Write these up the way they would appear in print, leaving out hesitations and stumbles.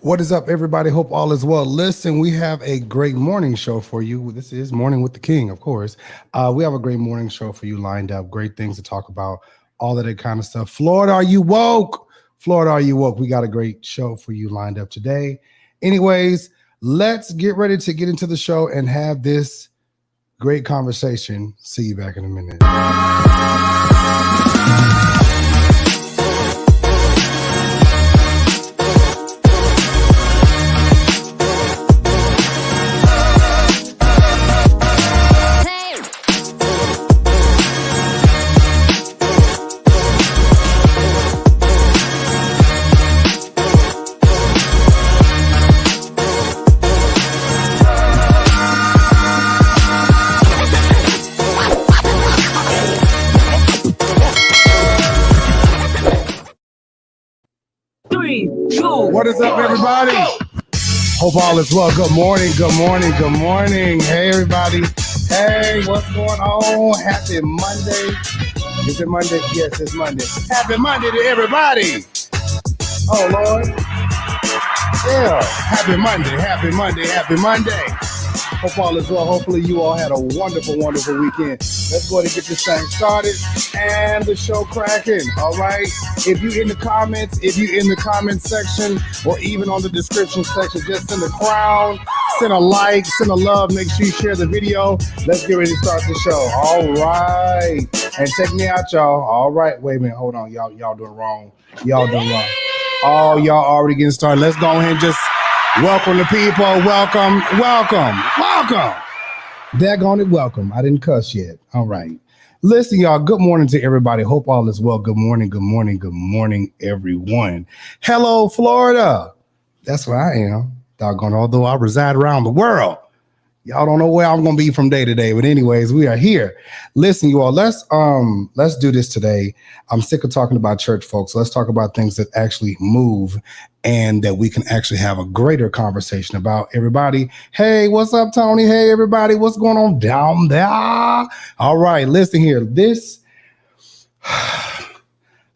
What is up, everybody? Hope all is well. Listen, we have a great morning show for you. This is Morning with the King, of course. We have a great morning show for you lined up. Great things to talk about, all of that kind of stuff. Florida, are you woke? Florida, are you woke? We got a great show for you lined up today. Anyways, let's get ready to get into the show and have this great conversation. See you back in a minute. What is up, everybody? Hope all is well. Good morning, good morning, good morning. Hey, everybody. Hey, what's going on? Happy Monday. Is it Monday? Yes, it's Monday. Happy Monday to everybody. Oh, Lord. Yeah, happy Monday, happy Monday, happy Monday. Hope all is well. Hopefully you all had a wonderful, wonderful weekend. Let's go ahead and get this thing started and the show cracking. All right. If you in the comments, if you in the comment section or even on the description section, just send a crown, send a like, send a love. Make sure you share the video. Let's get ready to start the show. All right. And check me out, y'all. All right. Wait a minute. Hold on. Y'all doing wrong. Y'all doing wrong. Oh, y'all already getting started. Let's go ahead and just welcome the people. Welcome. Daggone it, welcome. I didn't cuss yet. All right. Listen, y'all, good morning to everybody. Hope all is well. Good morning, good morning, good morning, everyone. Hello, Florida. That's where I am. Doggone, although I reside around the world. Y'all don't know where I'm going to be from day to day. But anyways, we are here. Listen, you all, let's do this today. I'm sick of talking about church, folks. Let's talk about things that actually move and that we can actually have a greater conversation about. Everybody, hey, what's up, Tony? Hey, everybody, what's going on down there? All right, listen here. This, I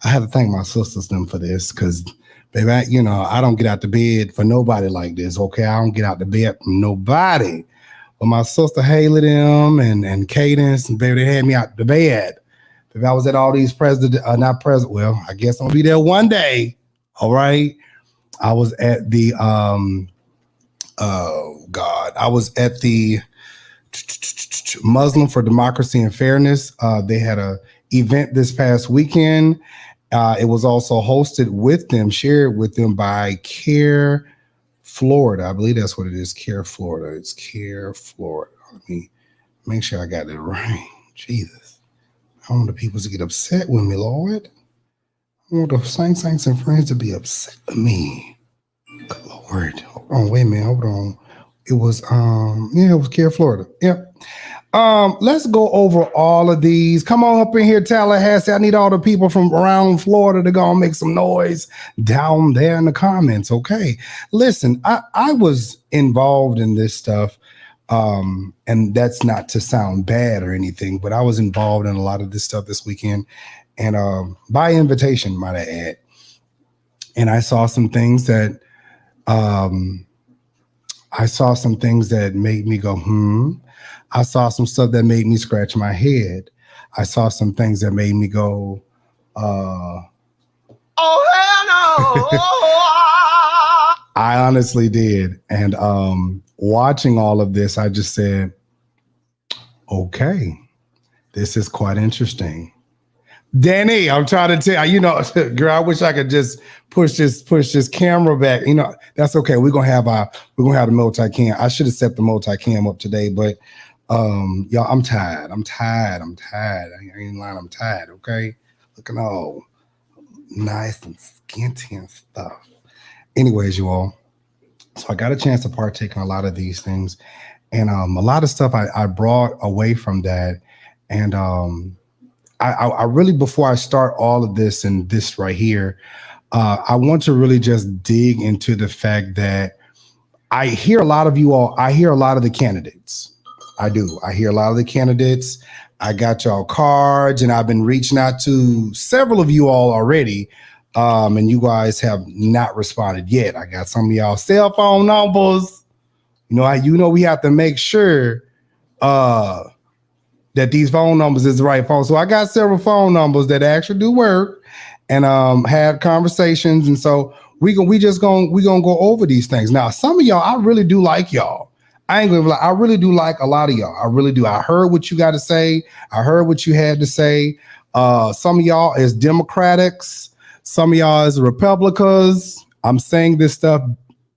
had to thank my sisters them for this because, baby, I don't get out the bed for nobody like this, okay? I don't get out the bed from nobody. But my sister Haley them and Cadence, and baby, they had me out the bed. If I was at all these well, I guess I'll be there one day. All right. I was at the I was at the Muslim for Democracy and Fairness. They had a event this past weekend. It was also hosted with them, shared with them by Care Florida. I believe that's what it is. Care Florida. It's Care Florida. Let me make sure I got it right. Jesus. I want the people to get upset with me, Lord. I want the saints and friends to be upset with me. Good Lord. Hold on, wait a minute. Hold on. It was it was Care Florida. Yep. Let's go over all of these. Come on up in here, Tallahassee. I need all the people from around Florida to go and make some noise down there in the comments. Okay. Listen, I was involved in this stuff. And that's not to sound bad or anything, but I was involved in a lot of this stuff this weekend and by invitation, might I add. And I saw some things that made me go, I saw some stuff that made me scratch my head. I saw some things that made me go, oh, hell no. I honestly did. And watching all of this, I just said, okay, this is quite interesting. Danny, I'm trying to tell you, girl, I wish I could just push this camera back. That's okay. We're gonna have the multi-cam. I should have set the multi-cam up today, but y'all, I'm tired. I ain't lying, I'm tired, okay? Looking all nice and skinty and stuff. Anyways, you all, so I got a chance to partake in a lot of these things. And a lot of stuff I brought away from that. And I really, before I start all of this and this right here, I want to really just dig into the fact that I hear a lot of you all, I hear a lot of the candidates. I do. I hear a lot of the candidates. I got y'all cards and I've been reaching out to several of you all already And you guys have not responded yet. I got some of y'all cell phone numbers. We have to make sure that these phone numbers is the right phone. So I got several phone numbers that actually do work and had conversations. And so we gonna go over these things. Now, some of y'all, I really do like y'all. I ain't gonna lie, I really do like a lot of y'all. I really do. I heard what you got to say. I heard what you had to say. Some of y'all is Democrats. Some of y'all is Republicans. I'm saying this stuff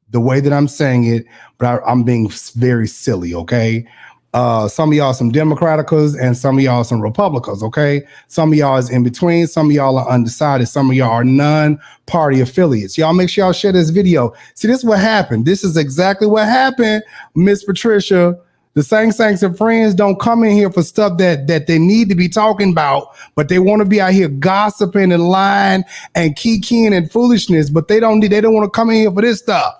the way that I'm saying it, but I'm being very silly, okay? Some of y'all some Democraticals and some of y'all some Republicans, okay? Some of y'all is in between. Some of y'all are undecided. Some of y'all are non-party affiliates. Y'all make sure y'all share this video. See, this is what happened. This is exactly what happened, Miss Patricia. The Saints and friends don't come in here for stuff that they need to be talking about, but they want to be out here gossiping and lying and kikiing and foolishness, but they don't want to come in here for this stuff.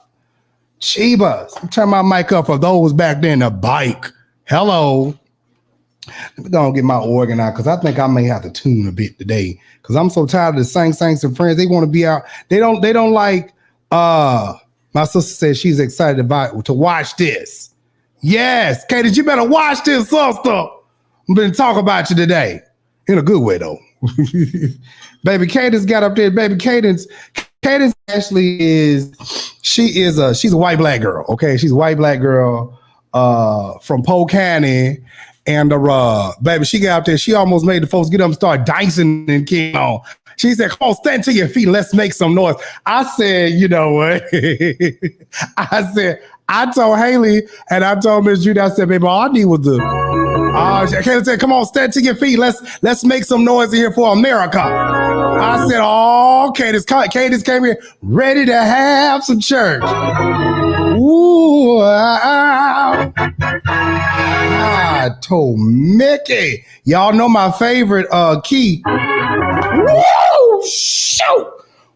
Jeebus. I'm turning my mic up for those back there in the bike. Hello. Let me go and get my organ out because I think I may have to tune a bit today because I'm so tired of the Saints and friends. They want to be out. They don't like, my sister says she's excited to watch this. Yes, Cadence, you better watch this, sister. I'm going to talk about you today. In a good way, though. Baby Cadence got up there. Baby Cadence actually she's a white black girl, okay? She's a white black girl from Polk County. And baby, she got up there. She almost made the folks get up and start dicing and came on. She said, come on, stand to your feet and let's make some noise. I said, you know what? I told Haley and I told Miss Judy, I said, baby, all I need was Kayla said, come on, stand to your feet. Let's make some noise here for America. I said, oh, Cadence came here ready to have some church. Ooh, I told Mickey, y'all know my favorite key. Woo, shoot.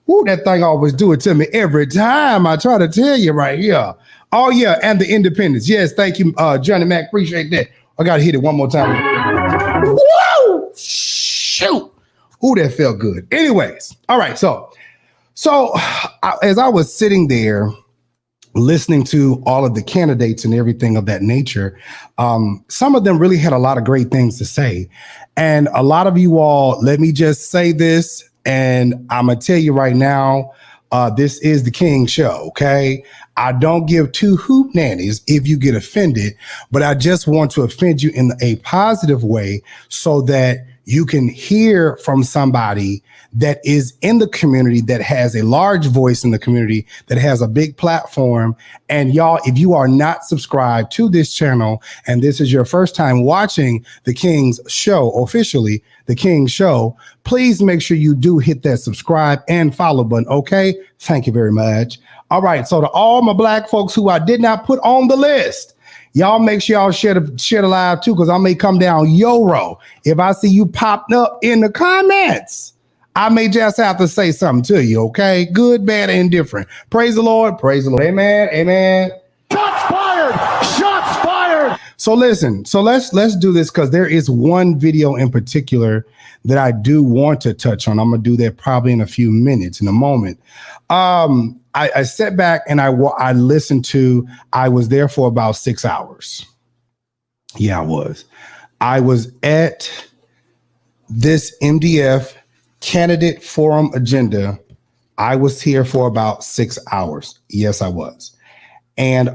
Ooh, that thing always do it to me every time. I try to tell you right here. Oh, yeah, and the Independence. Yes, thank you, Johnny Mac. Appreciate that. I got to hit it one more time. Woo! Shoot. Ooh, that felt good. Anyways, all right, so as I was sitting there listening to all of the candidates and everything of that nature, some of them really had a lot of great things to say. And a lot of you all, let me just say this, and I'm going to tell you right now, this is the King Show, okay? I don't give two hoop nannies if you get offended, but I just want to offend you in a positive way so that you can hear from somebody that is in the community, that has a large voice in the community, that has a big platform. And y'all, if you are not subscribed to this channel and this is your first time watching the King's Show, officially the King's Show, please make sure you do hit that subscribe and follow button, okay? Thank you very much. All right, so to all my black folks who I did not put on the list, y'all make sure y'all share the live too, because I may come down Yoro. If I see you popped up in the comments, I may just have to say something to you, okay? Good, bad, and indifferent. Praise the Lord. Praise the Lord. Amen. Amen. Shots fired. Shots fired. So listen. So let's do this because there is one video in particular that I do want to touch on. I'm gonna do that probably in a few minutes, in a moment. I sat back and I listened to. I was there for about 6 hours. Yeah, I was. I was at this MDF candidate forum agenda. I was here for about 6 hours. Yes, I was. And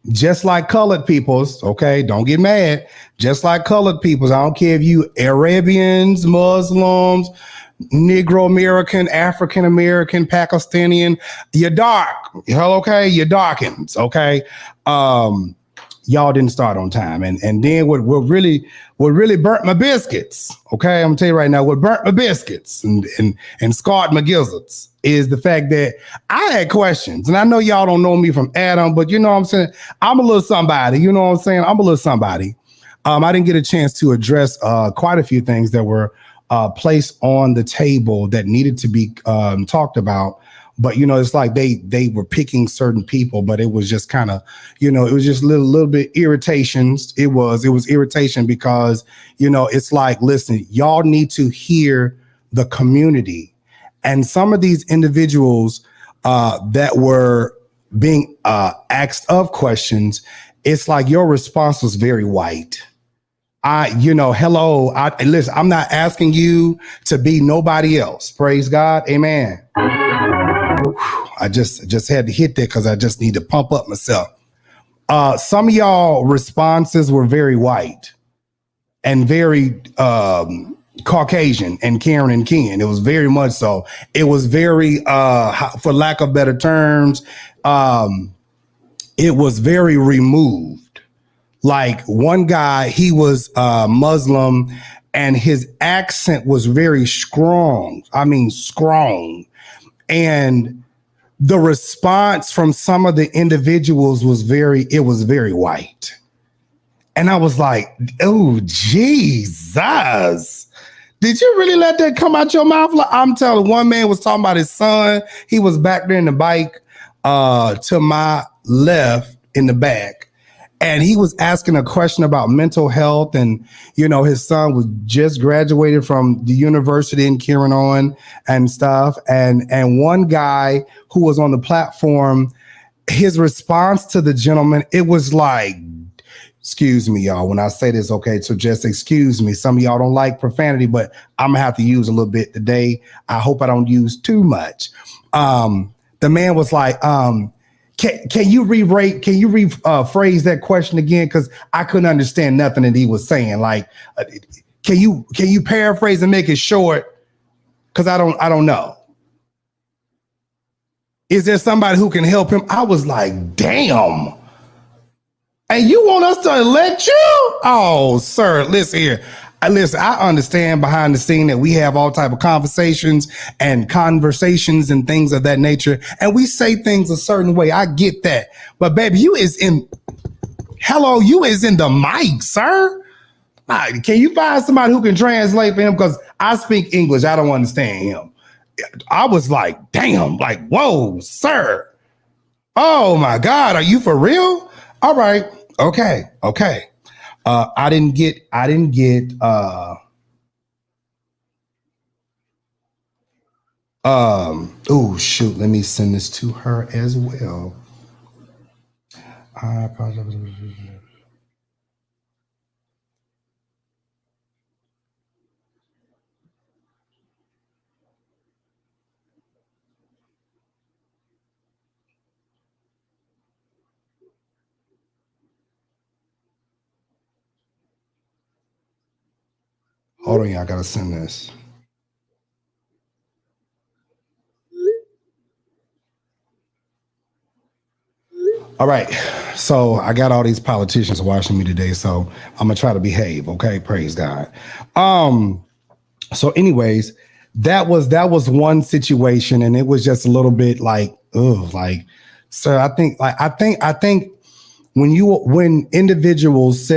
just like colored peoples, okay, don't get mad. Just like colored peoples, I don't care if you Arabians, Muslims, Negro American, African American, Pakistani, you're dark. Hell, okay, you're darkins, okay. Y'all didn't start on time, and then what really burnt my biscuits, okay, I'm gonna tell you right now, what burnt my biscuits and scarred my gizzards is the fact that I had questions, and I know y'all don't know me from Adam, but you know what I'm saying, I'm a little somebody, you know what I'm saying, I'm a little somebody. I didn't get a chance to address quite a few things that were placed on the table that needed to be talked about. But, you know, it's like they were picking certain people, but it was just kind of, you know, it was just a little bit irritations. It was irritation because, you know, it's like, listen, y'all need to hear the community. And some of these individuals that were being asked of questions, it's like your response was very white. Hello. Listen, I'm not asking you to be nobody else. Praise God. Amen. I just had to hit that because I just need to pump up myself. Some of y'all responses were very white and very Caucasian and Karen and Ken. It was very much so. It was very, for lack of better terms, it was very removed. Like one guy, he was Muslim and his accent was very strong. I mean, strong. And the response from some of the individuals was very white. And I was like, oh, Jesus. Did you really let that come out your mouth? I'm telling you, one man was talking about his son. He was back there in the bike to my left in the back. And he was asking a question about mental health. And, his son was just graduated from the university in carrying on and stuff. And one guy who was on the platform, his response to the gentleman, it was like, excuse me, y'all, when I say this, okay, so just excuse me. Some of y'all don't like profanity, but I'm gonna have to use a little bit today. I hope I don't use too much. The man was like, can you rephrase that question again? Because I couldn't understand nothing that he was saying. Like, can you paraphrase and make it short? Because I don't know. Is there somebody who can help him? I was like, damn. And you want us to elect you? Oh, sir, listen here. Listen, I understand behind the scene that we have all type of conversations and things of that nature. And we say things a certain way. I get that. But baby, you is in the mic, sir. Can you find somebody who can translate for him? Because I speak English. I don't understand him. I was like, damn, like, whoa, sir. Oh my God. Are you for real? All right. Okay. I didn't get oh shoot, let me send this to her as well. Hold on, y'all, I gotta send this. All right, so I got all these politicians watching me today, so I'm gonna try to behave. Okay, praise God. So, anyways, that was one situation, and it was just a little bit like, sir. I think when individuals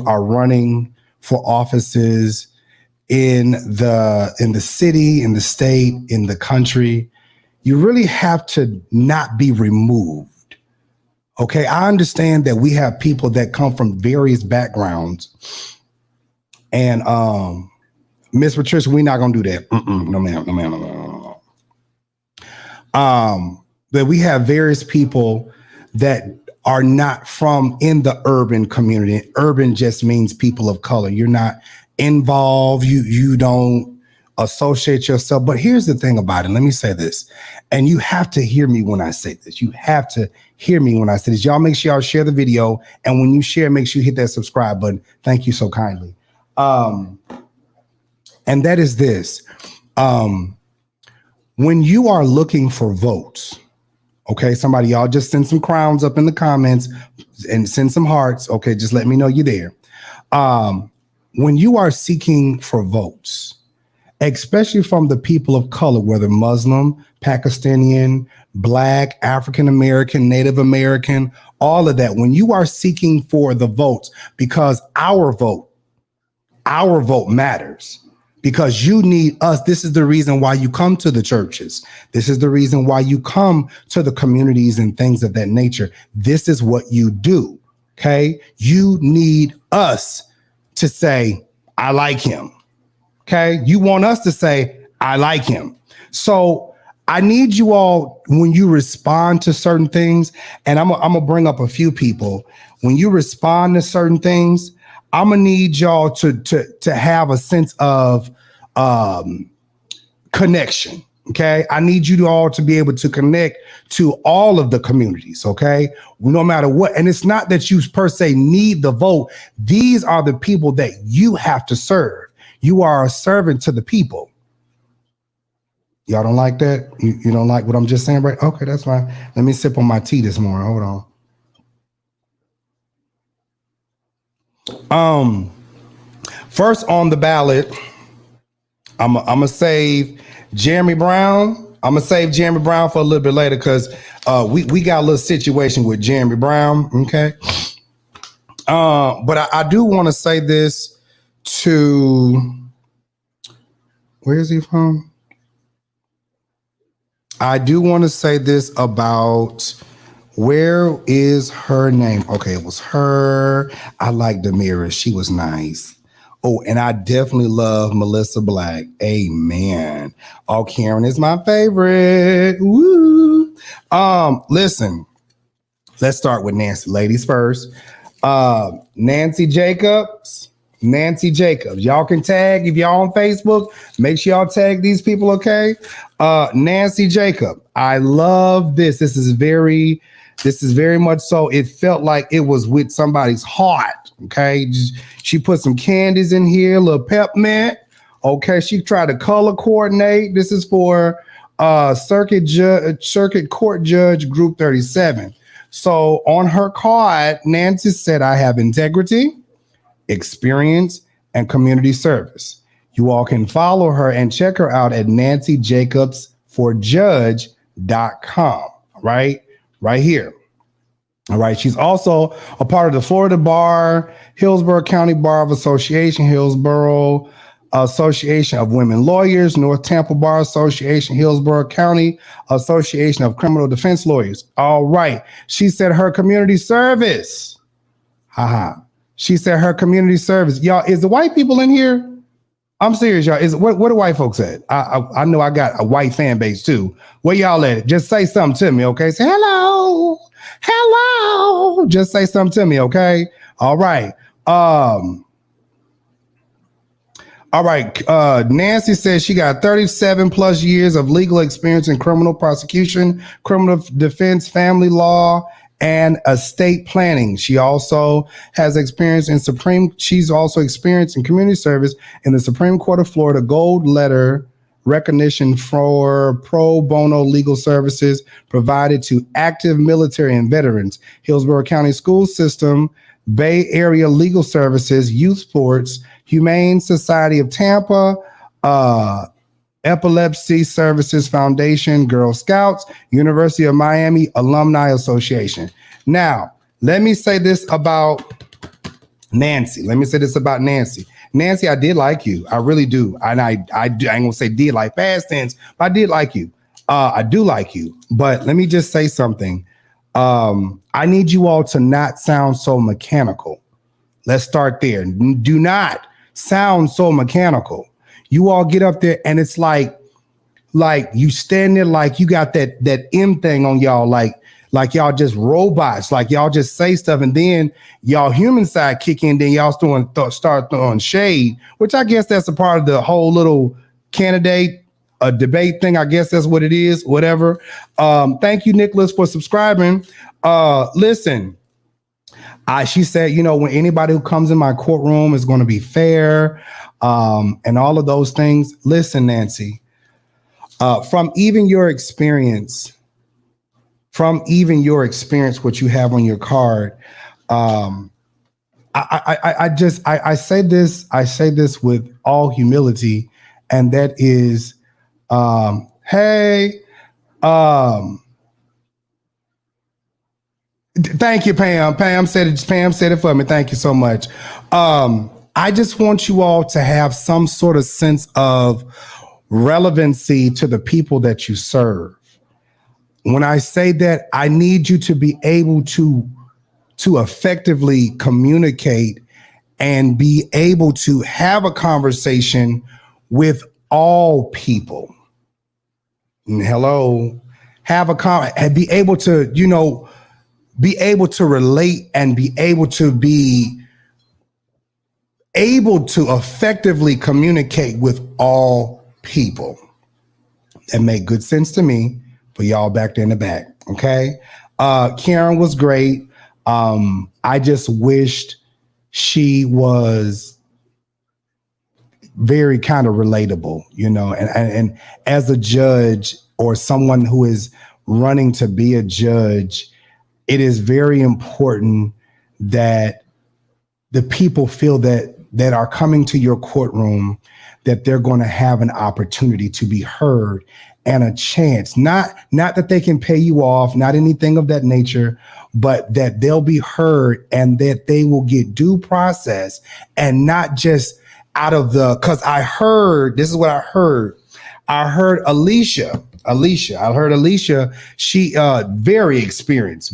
are running for offices in the city, in the state, in the country, you really have to not be removed. Okay, I understand that we have people that come from various backgrounds, and Miss Patricia, we're not gonna do that. No, ma'am. That we have various people that are not from in the urban community. Urban just means people of color. You're not involved. You don't associate yourself. But here's the thing about it. Let me say this, and you have to hear me when I say this. You have to hear me when I say this. Y'all make sure y'all share the video, and when you share, make sure you hit that subscribe button. Thank you so kindly. And that is this. When you are looking for votes, okay, somebody, y'all just send some crowns up in the comments and send some hearts. Okay, just let me know you're there. When you are seeking for votes, especially from the people of color, whether Muslim, Pakistani, Black, African American, Native American, all of that, when you are seeking for the votes, because our vote matters. Because you need us. This is the reason why you come to the churches. This is the reason why you come to the communities and things of that nature. This is what you do. Okay. You need us to say, I like him. Okay. You want us to say, I like him. So I need you all, when you respond to certain things, and I'm gonna bring up a few people. When you respond to certain things, I'm gonna need y'all to have a sense of connection. Okay, I need you all to be able to connect to all of the communities. Okay, no matter what, and it's not that you per se need the vote. These are the people that you have to serve. You are a servant to the people. Y'all don't like that? You don't like what I'm just saying, right? Okay, that's fine. Let me sip on my tea this morning. Hold on. First on the ballot, I'm gonna save Jeremy Brown. I'm gonna save Jeremy Brown for a little bit later because we got a little situation with Jeremy Brown. Okay. But I do want to say this to, where is he from? I do want to say this about, where is her name? Okay, it was her. I like Damaris. She was nice. Oh, and I definitely love Melissa Black. Amen. Oh, Karen is my favorite. Woo. Listen, let's start with Nancy. Ladies first. Nancy Jacobs. Y'all can tag, if y'all on Facebook, make sure y'all tag these people, okay? Nancy Jacob. I love this. This is very much so. It felt like it was with somebody's heart. Okay, she put some candies in here, a little peppermint. Okay, she tried to color coordinate. This is for Circuit Court Judge Group 37. So on her card, Nancy said, "I have integrity, experience, and community service." You all can follow her and check her out at nancyjacobsforjudge.com. Right here. All right. She's also a part of the Florida Bar, Hillsboro County Bar of Association, Hillsboro Association of Women Lawyers, North Tampa Bar Association, Hillsboro County Association of Criminal Defense Lawyers. All right. She said her community service. She said her community service. Y'all, is the white people in here? I'm serious, y'all. Where the white folks at? I know I got a white fan base too. Where y'all at? Just say something to me, okay? Say hello. Just say something to me, okay? All right. Nancy says she got 37 plus years of legal experience in criminal prosecution, criminal defense, family law, and estate planning. She also has experience in she's also experienced in community service in the Supreme Court of Florida, gold letter recognition for pro bono legal services provided to active military and veterans, Hillsborough County School System, Bay Area Legal Services, Youth Sports, Humane Society of Tampa, Epilepsy Services Foundation, Girl Scouts, University of Miami Alumni Association. Now, let me say this about Nancy. Nancy, I did like you. I really do. And I ain't gonna say did like past tense, but I did like you. I do like you. But let me just say something. I need you all to not sound so mechanical. Let's start there. Do not sound so mechanical. You all get up there and it's like you stand there like you got that M thing on y'all, like y'all just robots, like y'all just say stuff and then y'all human side kick in, then y'all start throwing shade, which I guess that's a part of the whole little candidate debate thing. I guess that's what it is, whatever. Thank you, Nicholas, for subscribing. Listen, she said, when anybody who comes in my courtroom is going to be fair, and all of those things. Listen, Nancy, from even your experience, what you have on your card, I say this with all humility, and that is, thank you, Pam. Pam said it for me. Thank you so much. I just want you all to have some sort of sense of relevancy to the people that you serve. When I say that, I need you to be able to effectively communicate and be able to have a conversation with all people. Hello, have a comment and be able to, be able to relate and be able to effectively communicate with all people. That made good sense to me for y'all back there in the back. Okay. Karen was great. I just wished she was very kind of relatable, and as a judge or someone who is running to be a judge, it is very important that the people feel that are coming to your courtroom, that they're going to have an opportunity to be heard and a chance, not that they can pay you off, not anything of that nature, but that they'll be heard and that they will get due process, and not just because this is what I heard. I heard Alisha, she very experienced.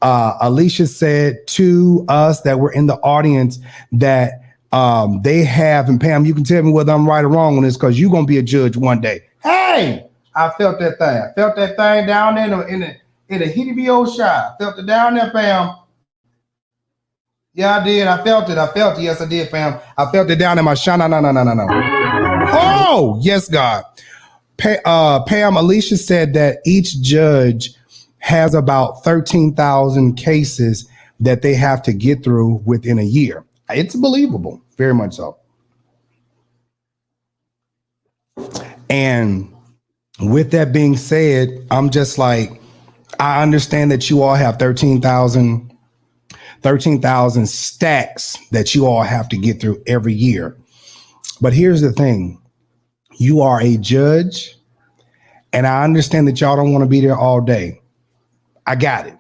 Alisha said to us that were in the audience that they have, and Pam, you can tell me whether I'm right or wrong on this, because you're going to be a judge one day. Hey, I felt that thing. I felt that thing down there in the HBO shot. I felt it down there, Pam. Yeah, I did. I felt it. Yes, I did, Pam. I felt it down in my shot. No. Oh, yes, God. Pam, Alisha said that each judge has about 13,000 cases that they have to get through within a year. It's believable, very much so. And with that being said, I'm just like, I understand that you all have 13,000 stacks that you all have to get through every year. But here's the thing. You are a judge, and I understand that y'all don't want to be there all day. I got it,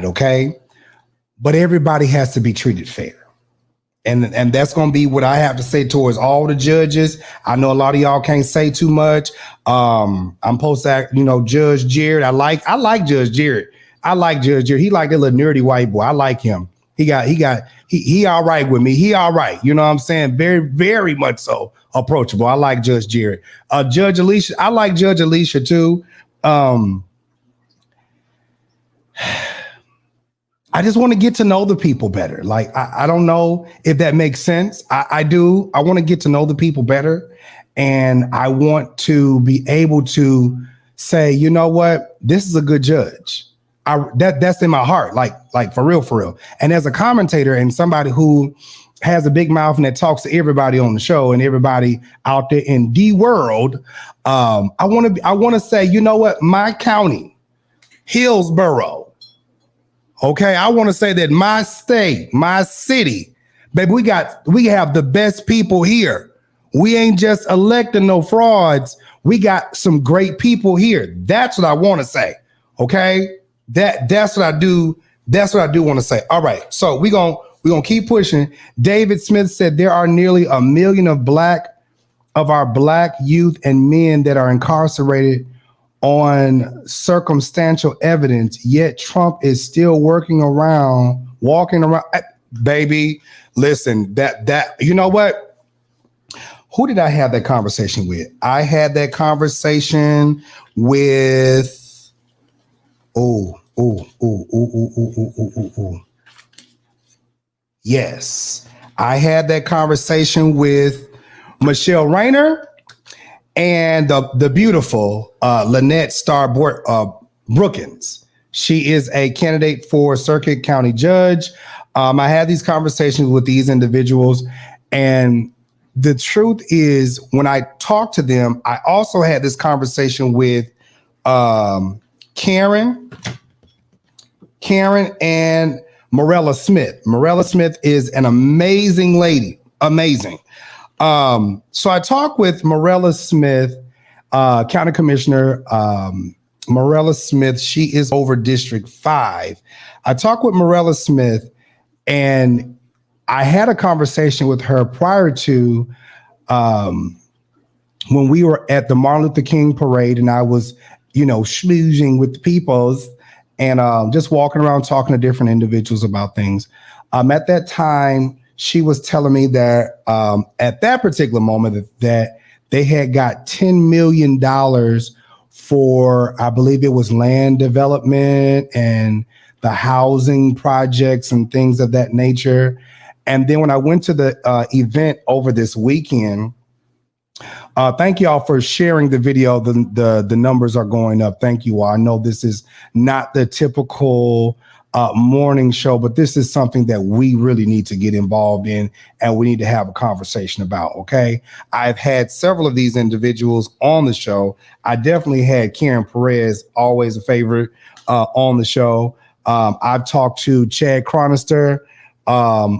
okay? But everybody has to be treated fair. And that's going to be what I have to say towards all the judges. I know a lot of y'all can't say too much. I'm supposed to act, Judge Jared. I like Judge Jared. I like Judge Jared. He like that little nerdy white boy. I like him. He all right with me. He all right. You know what I'm saying? Very, very much so approachable. I like Judge Jared. Judge Alisha. I like Judge Alisha too. I just want to get to know the people better. Like, I don't know if that makes sense. I do. I want to get to know the people better. And I want to be able to say, you know what? This is a good judge. That's in my heart. Like for real. And as a commentator and somebody who has a big mouth and that talks to everybody on the show and everybody out there in the world, I want to say, you know what? My county, Hillsboro. Okay, I want to say that my state, my city, baby, we have the best people here. We ain't just electing no frauds. We got some great people here. That's what I want to say. Okay, that's what I do. That's what I do want to say. All right, so we're gonna keep pushing. David Smith said there are nearly 1 million of our black youth and men that are incarcerated on circumstantial evidence, yet Trump is still walking around. Baby, listen, that you know what? Who did I have that conversation with? I had that conversation with Yes, I had that conversation with Michelle Rayner and the beautiful Lynette Starr Brookins. She is a candidate for Circuit County Judge. I had these conversations with these individuals, and the truth is, when I talked to them, I also had this conversation with Karen and Mariella Smith. Mariella Smith is an amazing lady, amazing. So I talked with Mariella Smith, County Commissioner Mariella Smith. She is over District 5. I talked with Mariella Smith, and I had a conversation with her prior to when we were at the Martin Luther King parade, and I was, schmoozing with the peoples and just walking around talking to different individuals about things. At that time, she was telling me that at that particular moment that they had got $10 million for, I believe it was land development and the housing projects and things of that nature. And then when I went to the event over this weekend, thank you all for sharing the video. The numbers are going up. Thank you all. I know this is not the typical morning show, but this is something that we really need to get involved in and we need to have a conversation about. Okay. I've had several of these individuals on the show. I definitely had Karen Perez, always a favorite, on the show. I've talked to Chad Chronister,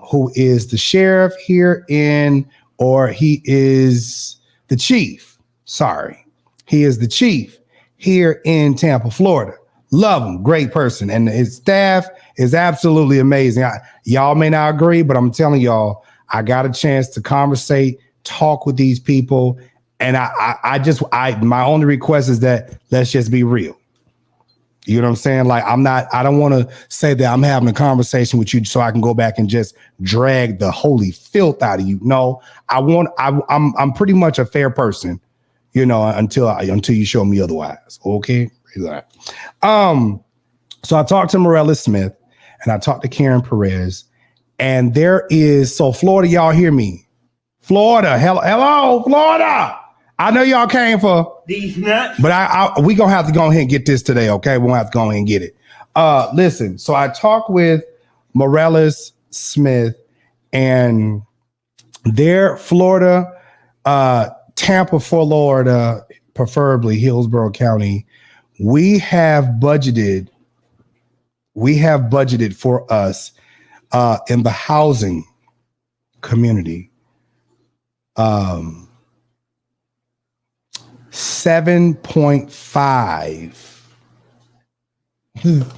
who is the sheriff here he is the chief. Sorry. He is the chief here in Tampa, Florida. Love him. Great person. And his staff is absolutely amazing. Y'all may not agree, but I'm telling y'all, I got a chance to conversate, talk with these people. And my only request is that let's just be real. You know what I'm saying? Like, I don't want to say that I'm having a conversation with you so I can go back and just drag the holy filth out of you. No, I'm pretty much a fair person, you know, until you show me otherwise. Okay. So I talked to Mariella Smith and I talked to Karen Perez, and Florida, y'all hear me? Florida, hello, Florida. I know y'all came for these nuts, but we gonna have to go ahead and get this today, okay? We're gonna have to go ahead and get it. Listen, so I talked with Mariella Smith, and their Florida, Tampa, Florida, preferably Hillsboro County, we have budgeted for us in the housing community 7.5.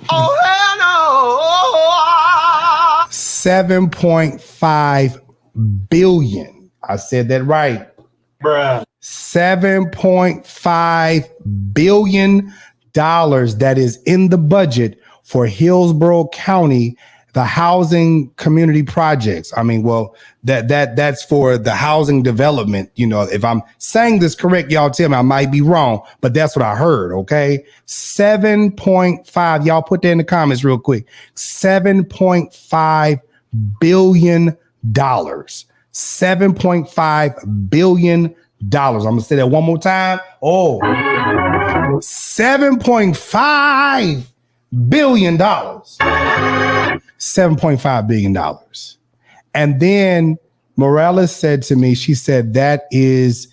Oh hell no! 7.5 billion. I said that right. Bruh. $7.5 billion that is in the budget for Hillsboro County, the housing community projects. I mean, well, that's for the housing development. You know, if I'm saying this correct, y'all tell me. I might be wrong, but that's what I heard. Okay, 7.5. Y'all put that in the comments real quick. $7.5 billion. $7.5 billion. I'm gonna say that one more time. Oh, $7.5 billion. $7.5 billion. And then Mariella said to me, she said, that is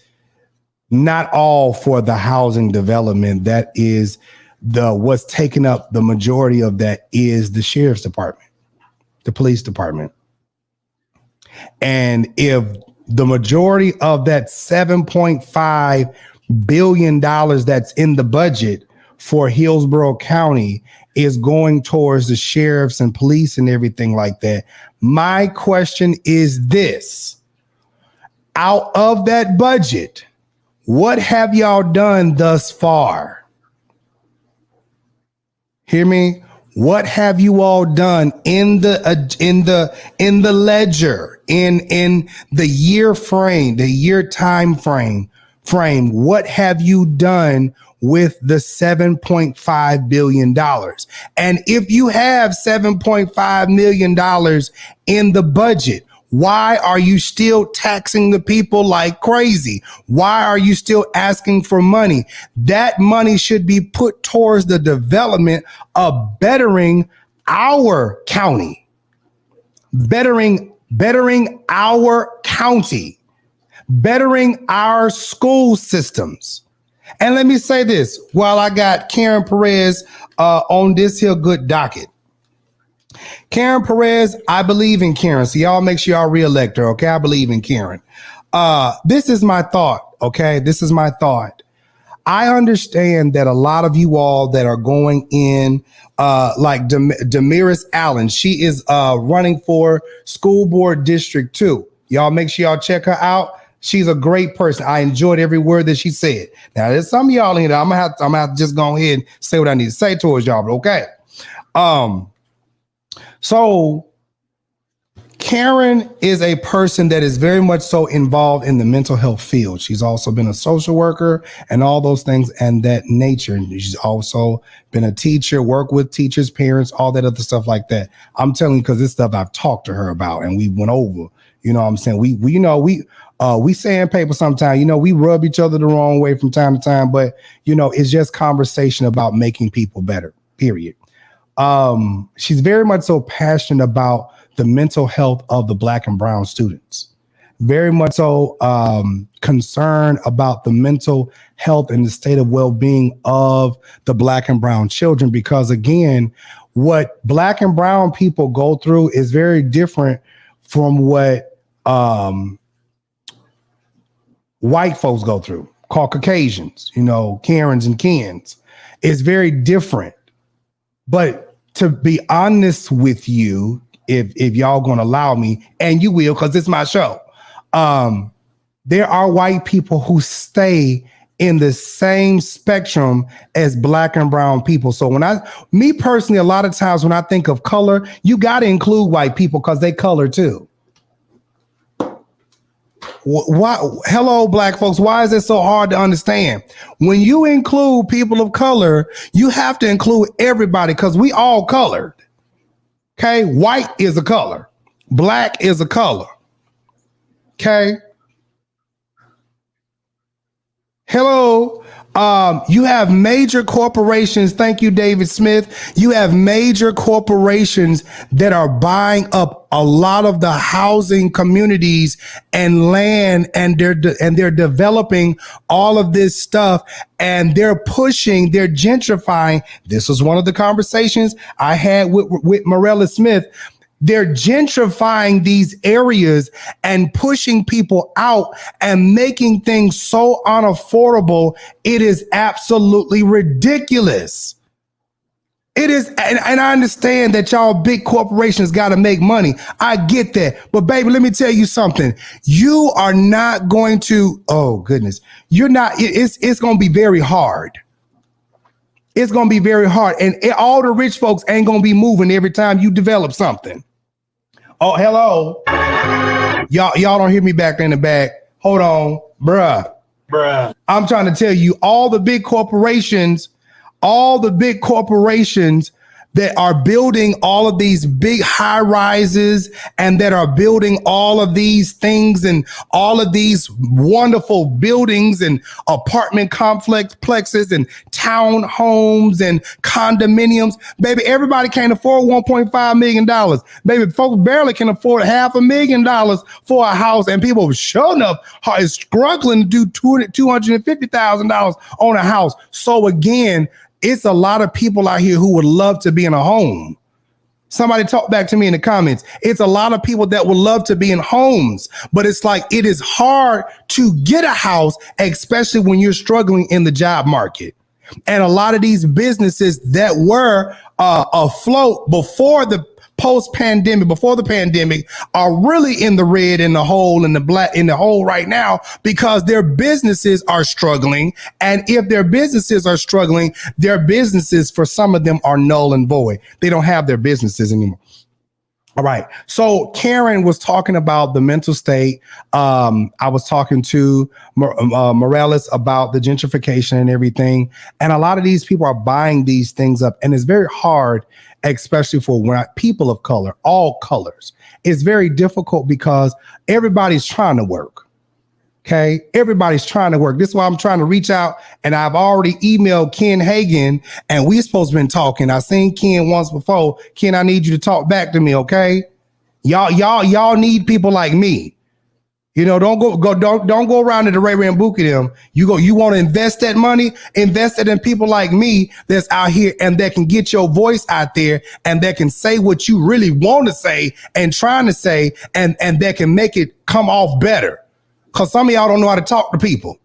not all for the housing development. That is what's taking up the majority of that is the sheriff's department, the police department. And if the majority of that $7.5 billion that's in the budget for Hillsboro County is going towards the sheriffs and police and everything like that, my question is this: out of that budget, what have y'all done thus far? Hear me? What have you all done in the ledger, in the year frame, the year time frame? What have you done with the $7.5 billion? And if you have $7.5 million in the budget, why are you still taxing the people like crazy? Why are you still asking for money? That money should be put towards the development of bettering our county, bettering our county, bettering our school systems. And let me say this while I got Karen Perez on this here good docket. Karen Perez, I believe in Karen. So y'all make sure y'all reelect her, okay? I believe in Karen. This is my thought, okay? This is my thought. I understand that a lot of you all that are going in, like Damaris Allen, she is running for School Board District 2. Y'all make sure y'all check her out. She's a great person. I enjoyed every word that she said. Now, there's some of y'all in here that I'm gonna have to just go ahead and say what I need to say towards y'all, but okay. So Karen is a person that is very much so involved in the mental health field. She's also been a social worker and all those things and that nature. And she's also been a teacher, worked with teachers, parents, all that other stuff like that. I'm telling you, because this stuff I've talked to her about and we went over, you know what I'm saying? We sandpaper sometimes, we rub each other the wrong way from time to time, but it's just conversation about making people better, period. She's very much so passionate about the mental health of the Black and brown students. Very much so concerned about the mental health and the state of well-being of the Black and brown children, because again, what Black and brown people go through is very different from what white folks go through, called Caucasians, Karens and Kens. It's very different. But to be honest with you, if y'all gonna allow me, and you will, because it's my show, there are white people who stay in the same spectrum as Black and brown people. So me personally, a lot of times when I think of color, you got to include white people because they color too. Why? Hello, Black folks. Why is it so hard to understand? When you include people of color, you have to include everybody because we all colored. Okay, white is a color. Black is a color. Okay. Hello. You have major corporations. Thank you, David Smith. You have major corporations that are buying up a lot of the housing communities and land, and they're developing all of this stuff, and they're gentrifying. This was one of the conversations I had with Mariella Smith. They're gentrifying these areas and pushing people out and making things so unaffordable. It is absolutely ridiculous. It is, and I understand that y'all big corporations got to make money. I get that. But baby, let me tell you something. You are not going to, oh goodness, you're not, it's going to be very hard. It's going to be very hard. And all the rich folks ain't going to be moving every time you develop something. Oh, hello. Y'all don't hear me back there in the back. Hold on, bruh. I'm trying to tell you, all the big corporations that are building all of these big high rises and that are building all of these things and all of these wonderful buildings and apartment complexes and townhomes and condominiums. Baby, everybody can't afford $1.5 million. Baby, folks barely can afford $500,000 for a house, and people sure enough is struggling to do $250,000 on a house. So again, it's a lot of people out here who would love to be in a home. Somebody talk back to me in the comments. It's a lot of people that would love to be in homes, but it's like it is hard to get a house, especially when you're struggling in the job market. And a lot of these businesses that were afloat before the pandemic are really in the red, in the hole, in the black, in the hole right now because their businesses are struggling. And if their businesses are struggling, their businesses for some of them are null and void. They don't have their businesses anymore. All right. So Karen was talking about the mental state. I was talking to Morales about the gentrification and everything. And a lot of these people are buying these things up. And it's very hard, especially for people of color, all colors. It's very difficult because everybody's trying to work. Okay, everybody's trying to work. This is why I'm trying to reach out, and I've already emailed Ken Hagan, and we supposed to been talking. I seen Ken once before. Ken, I need you to talk back to me, okay? Y'all need people like me. Don't go around to the Ray Rambuki them. You want to invest that money, invest it in people like me that's out here and that can get your voice out there and that can say what you really want to say and trying to say, and that can make it come off better. Because some of y'all don't know how to talk to people.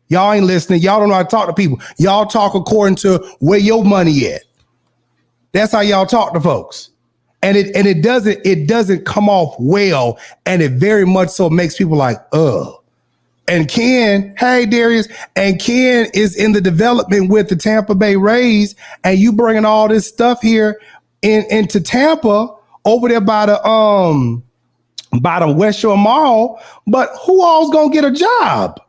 Y'all ain't listening. Y'all don't know how to talk to people. Y'all talk according to where your money at. That's how y'all talk to folks. And it doesn't come off well. And it very much so makes people like, ugh. And Ken, hey, Darius, and Ken is in the development with the Tampa Bay Rays. And you bringing all this stuff here into Tampa over there by the, by the West Shore Mall, but who all's gonna get a job?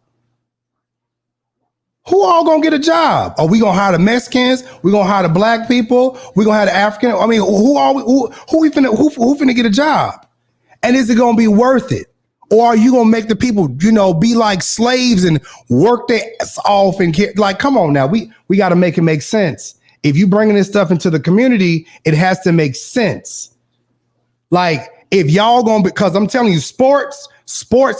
Who all gonna get a job? Are we gonna hire the Mexicans? We gonna hire the black people? We gonna hire the African? I mean, who finna get a job? And is it gonna be worth it? Or are you gonna make the people, be like slaves and work their ass off and get like, come on now, we gotta make it make sense. If you bringing this stuff into the community, it has to make sense. Like if y'all gonna, because I'm telling you, sports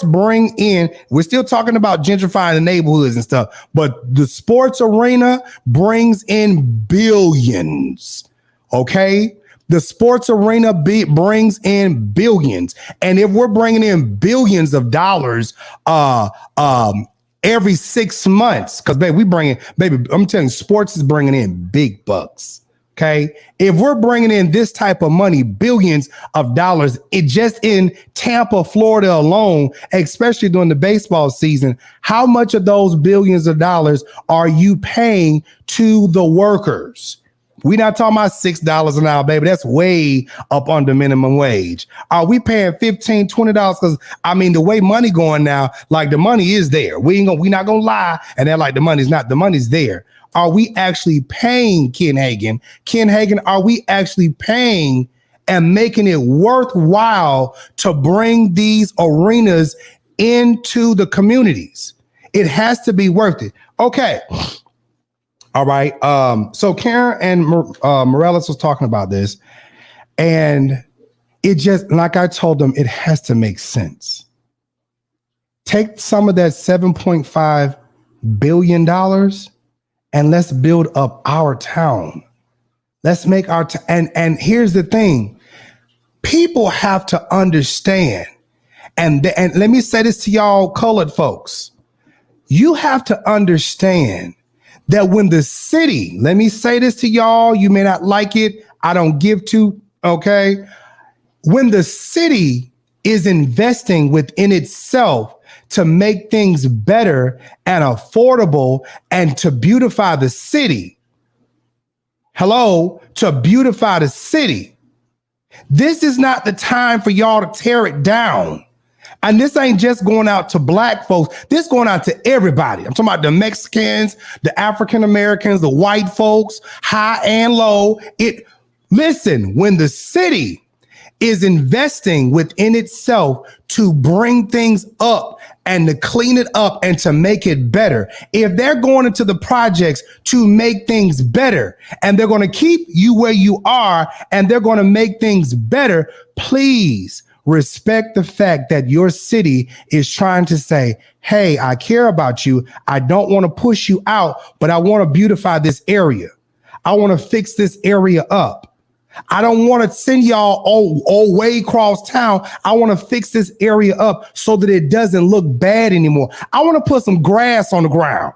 bring in, we're still talking about gentrifying the neighborhoods and stuff, but the sports arena brings in billions, okay? The sports arena brings in billions. And if we're bringing in billions of dollars every 6 months, because baby, I'm telling you, sports is bringing in big bucks. Okay. If we're bringing in this type of money, billions of dollars, it just in Tampa, Florida alone, especially during the baseball season, how much of those billions of dollars are you paying to the workers? We're not talking about $6 an hour, baby. That's way up under minimum wage. Are we paying $15, $20? Because I mean, the way money going now, like the money is there. We're not gonna lie, and they're like the money's there. Are we actually paying Ken Hagen? Are we actually paying and making it worthwhile to bring these arenas into the communities? It has to be worth it. Okay. All right. So Karen and Morales was talking about this, and it just, like I told them, it has to make sense. Take some of that $7.5 billion and let's build up our town. Let's make our and here's the thing. People have to understand, and let me say this to y'all colored folks. You have to understand that when the city, let me say this to y'all, you may not like it, I don't give to, okay? When the city is investing within itself to make things better and affordable and to beautify the city. To beautify the city. This is not the time for y'all to tear it down. And this ain't just going out to black folks. This going out to everybody. I'm talking about the Mexicans, the African Americans, the white folks, high and low. Listen, when the city is investing within itself to bring things up and to clean it up and to make it better. If they're going into the projects to make things better and they're going to keep you where you are and they're going to make things better, please respect the fact that your city is trying to say, hey, I care about you. I don't want to push you out, but I want to beautify this area. I want to fix this area up. I don't want to send y'all all way across town. I want to fix this area up so that it doesn't look bad anymore. I want to put some grass on the ground.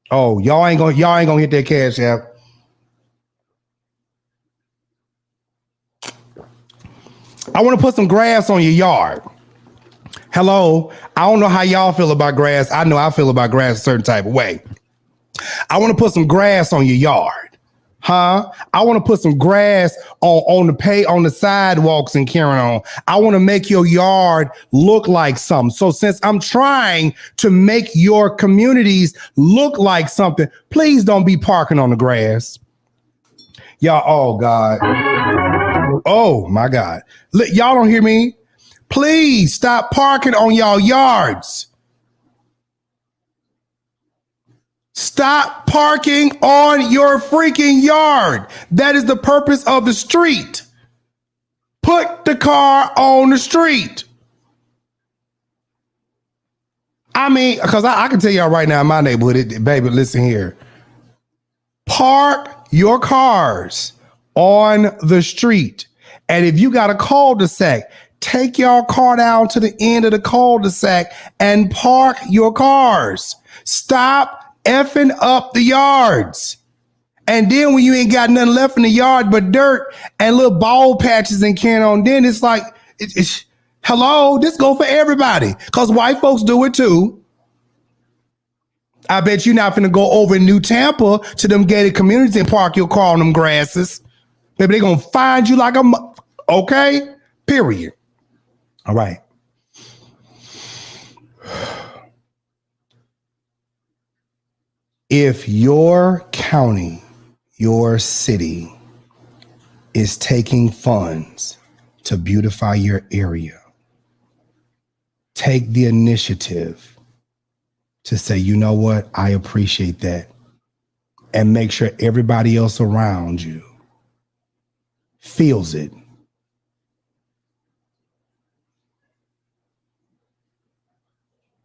Oh, y'all ain't gonna hit that cash app. I want to put some grass on your yard. Hello. I don't know how y'all feel about grass. I know I feel about grass a certain type of way. I want to put some grass on your yard. I want to put some grass on the sidewalks and carry on. I want to make your yard look like something. So since I'm trying to make your communities look like something, please don't be parking on the grass. Y'all, oh God. Oh my God. Y'all don't hear me? Please stop parking on y'all yards. Stop parking on your freaking yard. That is the purpose of the street. Put the car on the street. I mean, because I can tell y'all right now in my neighborhood, baby, listen here. Park your cars on the street. And if you got a cul-de-sac, take your car down to the end of the cul-de-sac and park your cars. Stop effing up the yards. And then when you ain't got nothing left in the yard but dirt and little ball patches and can on, then it's like, hello, this go for everybody. Because white folks do it too. I bet you're not finna go over in New Tampa to them gated communities and park your car on them grasses. Maybe they gonna find you like okay? Period. All right. If your county, your city is taking funds to beautify your area, take the initiative to say, you know what, I appreciate that. And make sure everybody else around you feels it.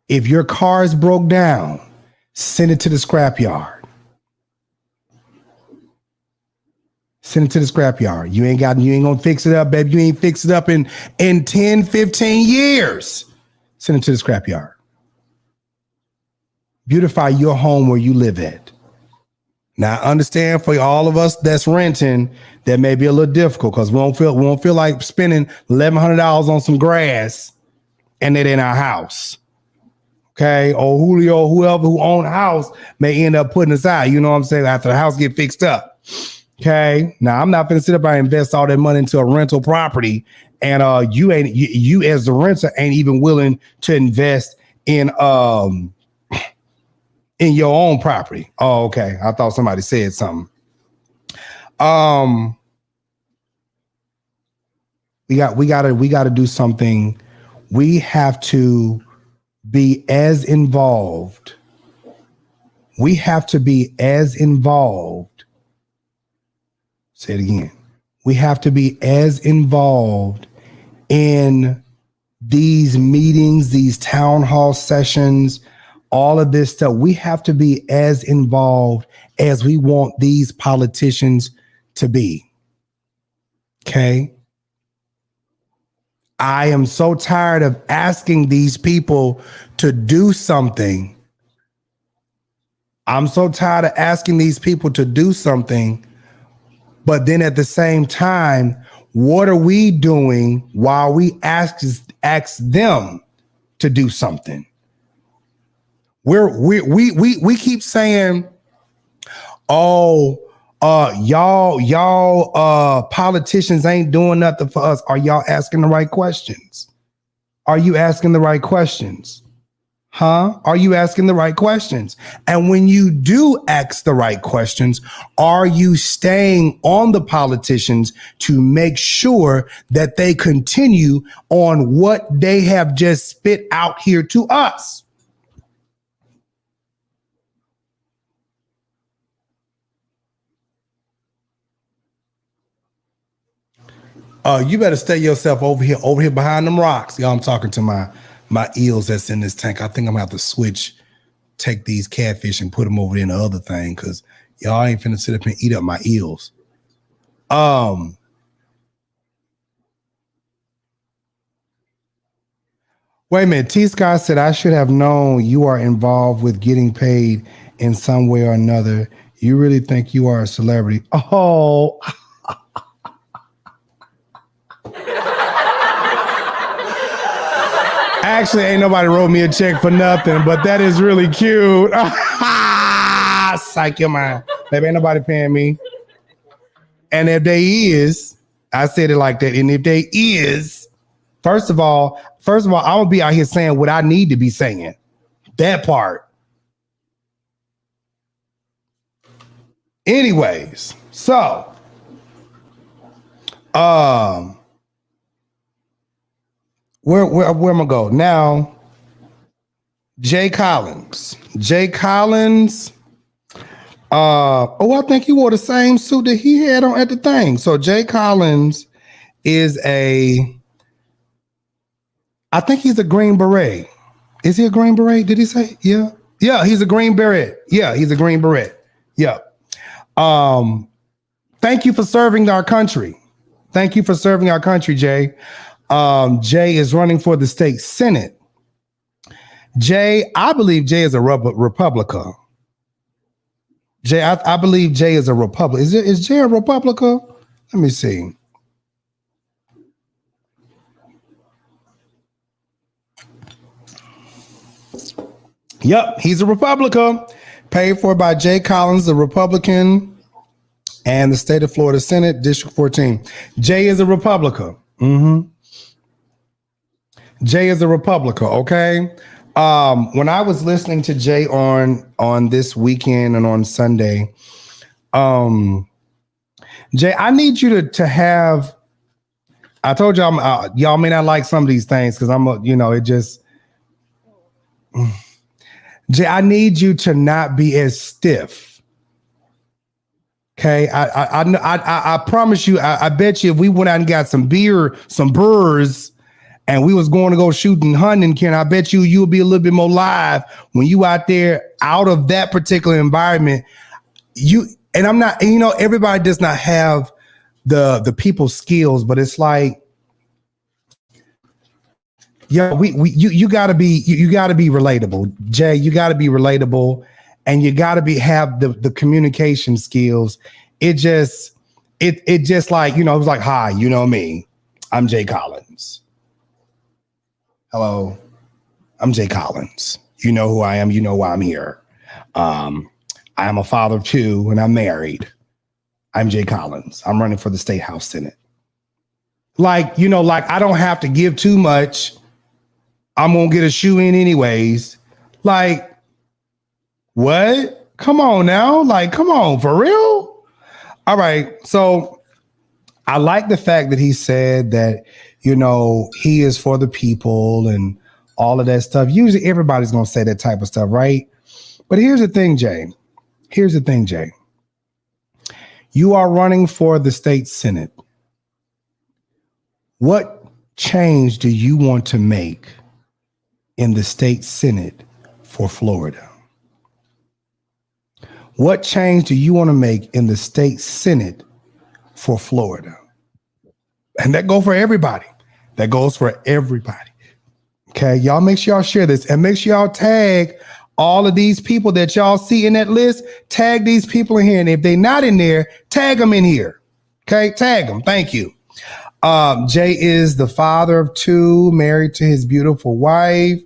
If your car is broke down, send it to the scrapyard. Send it to the scrapyard. You ain't gonna fix it up, baby. You ain't fix it up in 10, 15 years. Send it to the scrapyard. Beautify your home where you live at. Now, I understand for all of us that's renting, that may be a little difficult because we won't feel like spending $1,100 on some grass and it in our house. Okay, or Julio, whoever who own a house may end up putting aside, you know what I'm saying, after the house get fixed up. Okay, now I'm not gonna sit up and invest all that money into a rental property, and you as the renter ain't even willing to invest in your own property. Oh, okay. I thought somebody said something. We gotta do something. We have to be as involved. We have to be as involved. Say it again. We have to be as involved in these meetings, these town hall sessions, all of this stuff. We have to be as involved as we want these politicians to be. Okay? I am so tired of asking these people to do something. I'm so tired of asking these people to do something, but then at the same time, what are we doing while we ask them to do something? We keep saying, oh, y'all politicians ain't doing nothing for us. Are y'all asking the right questions? Are you asking the right questions? Huh? Are you asking the right questions? And when you do ask the right questions, are you staying on the politicians to make sure that they continue on what they have just spit out here to us? You better stay yourself over here behind them rocks. Y'all, I'm talking to my eels that's in this tank. I think I'm gonna have to take these catfish and put them over there in the other thing because y'all ain't finna sit up and eat up my eels. Wait a minute. T. Scott said, I should have known you are involved with getting paid in some way or another. You really think you are a celebrity? Oh, actually, ain't nobody wrote me a check for nothing, but that is really cute. Psych your mind. Maybe ain't nobody paying me. And if they is, I said it like that. And if they is, first of all, I'm gonna be out here saying what I need to be saying. That part. Anyways, so where am I gonna go now? Jay Collins. I think he wore the same suit that he had on at the thing. So Jay Collins is I think he's a Green Beret. Is he a Green Beret? Did he say? Yeah. Yeah, he's a Green Beret. Yeah, he's a Green Beret. Yeah. Thank you for serving our country. Thank you for serving our country, Jay. Jay is running for the state Senate. I believe Jay is a Republican. Jay, I believe Jay is a Republican. Is Jay a Republican? Let me see. Yep, he's a Republican. Paid for by Jay Collins, the Republican, and the state of Florida Senate, District 14. Jay is a Republican. Mm-hmm. Jay is a Republican, okay? When I was listening to Jay on this weekend and on Sunday, Jay, I need you to have. I told y'all, y'all may not like some of these things because it just. Jay, I need you to not be as stiff. Okay, I promise you. I bet you if we went out and got some beer, some burrs, and we was going to go shooting, hunting, Ken, I bet you'll be a little bit more live when you out there out of that particular environment. And I'm not, everybody does not have the people skills, but it's like, you gotta be relatable, Jay. You gotta be relatable, and you gotta have the communication skills. It just like, it was like, hi, you know me, I'm Jay Collins. Hello, I'm Jay Collins. You know who I am. You know why I'm here. I am a father of two, and I'm married. I'm Jay Collins. I'm running for the State House Senate. Like, I don't have to give too much. I'm going to get a shoe in anyways. Like, what? Come on now. Like, come on, for real? All right. So I like the fact that he said that, he is for the people and all of that stuff. Usually everybody's going to say that type of stuff, right? But here's the thing, Jay. You are running for the state Senate. What change do you want to make in the state Senate for Florida? What change do you want to make in the state Senate for Florida? And that goes for everybody. Okay, y'all make sure y'all share this and make sure y'all tag all of these people that y'all see in that list. Tag these people in here. And if they're not in there, tag them in here. Okay, tag them. Thank you. Jay is the father of two, married to his beautiful wife.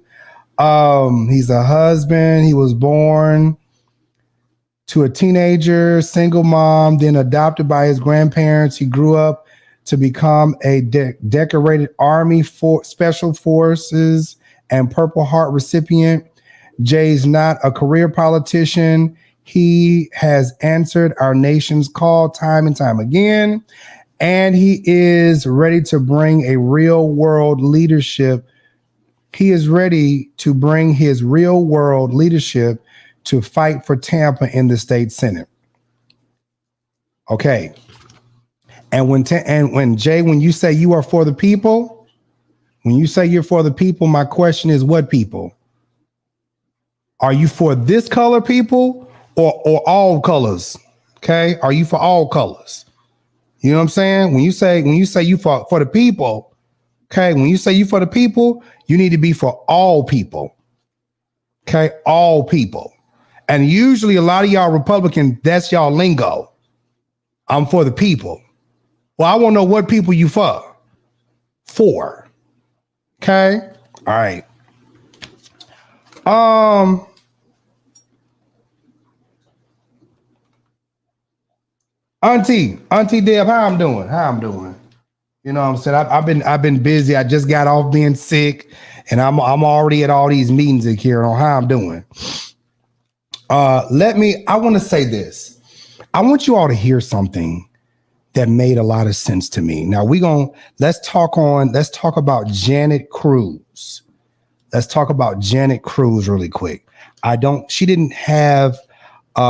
He's a husband. He was born to a teenager, single mom, then adopted by his grandparents. He grew up to become a decorated Army Special Forces and Purple Heart recipient. Jay's not a career politician. He has answered our nation's call time and time again, and he is ready to bring a real world leadership. He is ready to bring his real world leadership to fight for Tampa in the state Senate. Okay. And when Jay, when you say you are for the people, when you say you're for the people, my question is, what people? Are you for this color people or all colors? Okay. Are you for all colors? You know what I'm saying? When you say you for the people, okay. When you say you for the people, you need to be for all people. Okay. All people. And usually a lot of y'all Republican, that's y'all lingo. I'm for the people. Well, I want to know what people you for. Okay. All right. Auntie Deb, how I'm doing? You know what I'm saying? I've been busy. I just got off being sick, and I'm already at all these meetings here on how I'm doing. I want to say this. I want you all to hear something that made a lot of sense to me. Now let's talk about Janet Cruz. Let's talk about Janet Cruz really quick. She didn't have a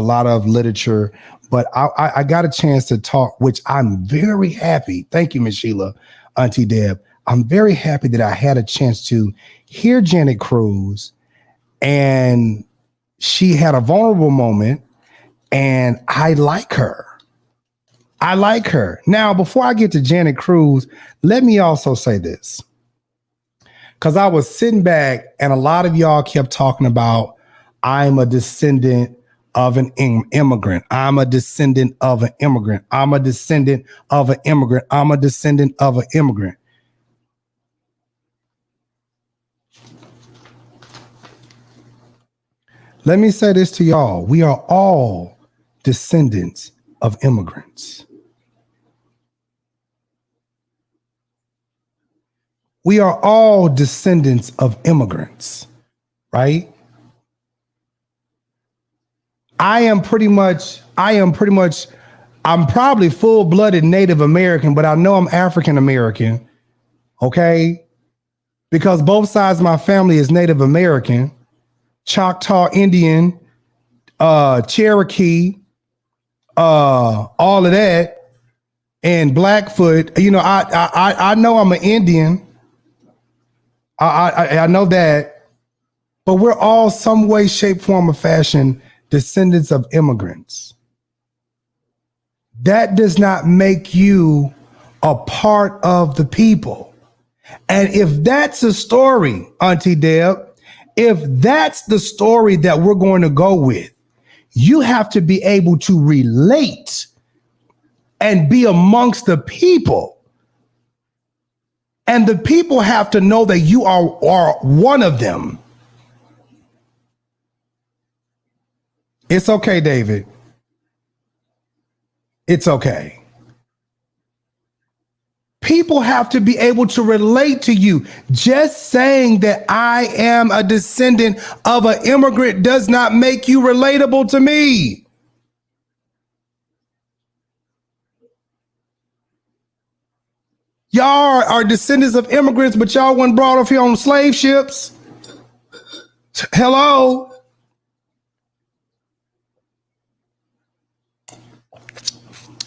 lot of literature, but I got a chance to talk, which I'm very happy. Thank you, Ms. Sheila, Auntie Deb. I'm very happy that I had a chance to hear Janet Cruz, and she had a vulnerable moment, and I like her. Now, before I get to Janet Cruz, let me also say this, because I was sitting back and a lot of y'all kept talking about, I'm a descendant of an immigrant. I'm a descendant of an immigrant. I'm a descendant of an immigrant. I'm a descendant of an immigrant. Let me say this to y'all. We are all descendants of immigrants. We are all descendants of immigrants, right? I'm probably full-blooded Native American, but I know I'm African American, okay? Because both sides of my family is Native American, Choctaw Indian, Cherokee, all of that, and Blackfoot. You know, I know I'm an Indian. I know that, but we're all some way, shape, form, or fashion descendants of immigrants. That does not make you a part of the people. And if that's a story, Auntie Deb, if that's the story that we're going to go with, you have to be able to relate and be amongst the people. And the people have to know that you are one of them. It's okay, David. It's okay. People have to be able to relate to you. Just saying that I am a descendant of an immigrant does not make you relatable to me. Y'all are descendants of immigrants, but y'all weren't brought up here on slave ships. Hello?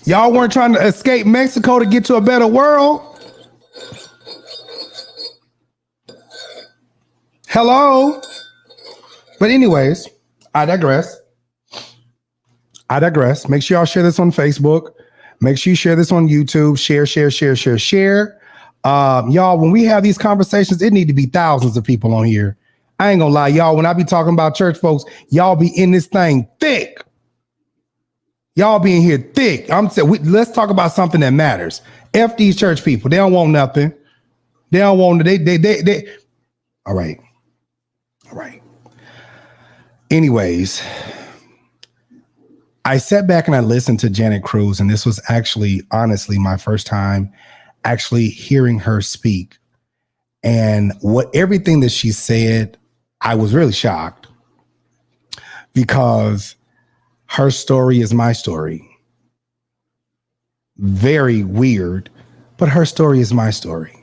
Y'all weren't trying to escape Mexico to get to a better world. Hello? But anyways, I digress. Make sure y'all share this on Facebook. Make sure you share this on YouTube. Share. Y'all, when we have these conversations, it need to be thousands of people on here. I ain't gonna lie, y'all. When I be talking about church folks, y'all be in this thing thick. Y'all being here thick. I'm saying, let's talk about something that matters. F these church people. They don't want nothing. They don't want they. All right. Anyways, I sat back and I listened to Janet Cruz, and this was actually, honestly, my first time actually hearing her speak. And everything that she said, I was really shocked because her story is my story. Very weird, but her story is my story.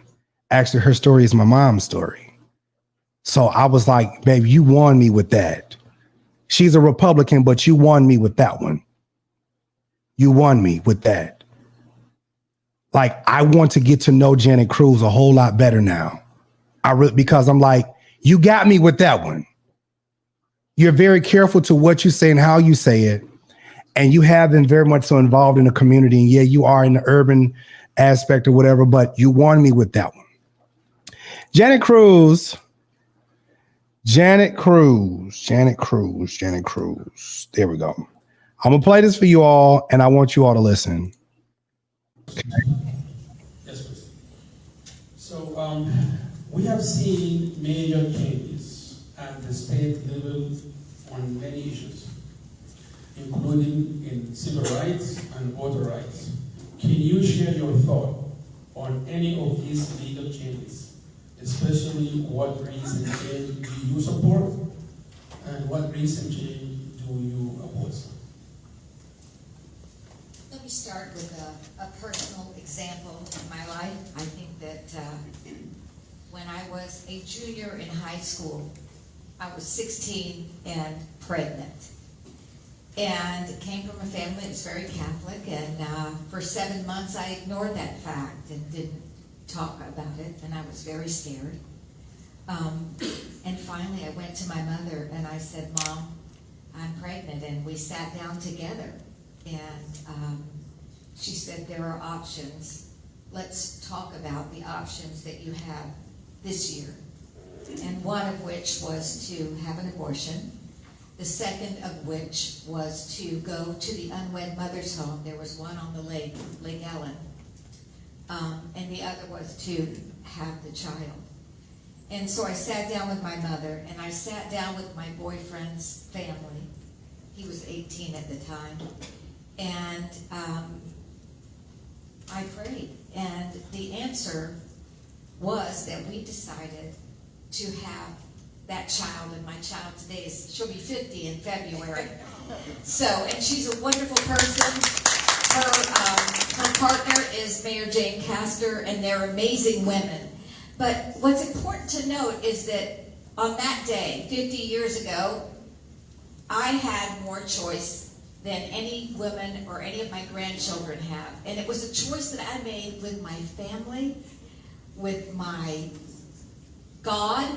Actually, her story is my mom's story. So I was like, babe, you won me with that. She's a Republican, but you won me with that one. You won me with that. Like, I want to get to know Janet Cruz a whole lot better now. Because I'm like, you got me with that one. You're very careful to what you say and how you say it. And you have been very much so involved in the community. And yeah, you are in the urban aspect or whatever, but you won me with that one. Janet Cruz. There we go. I'm going to play this for you all, and I want you all to listen. Yes, please. So we have seen major changes at the state level on many issues, including in civil rights and voter rights. Can you share your thought on any of these legal changes, especially what recent change do you support and what recent change do you oppose? Let me start with a personal example in my life. I think that when I was a junior in high school, I was 16 and pregnant. And came from a family that was very Catholic, and for 7 months I ignored that fact and didn't talk about it, and I was very scared. And finally I went to my mother and I said, Mom, I'm pregnant, and we sat down together. And she said, there are options. Let's talk about the options that you have this year. And one of which was to have an abortion. The second of which was to go to the unwed mother's home. There was one on the lake, Lake Ellen. And the other was to have the child. And so I sat down with my mother, and I sat down with my boyfriend's family. He was 18 at the time. And I prayed. And the answer was that we decided to have that child, and my child today she'll be 50 in February. So, and she's a wonderful person. Her partner is Mayor Jane Castor, and they're amazing women. But what's important to note is that on that day, 50 years ago, I had more choice than any woman or any of my grandchildren have. And it was a choice that I made with my family, with my God,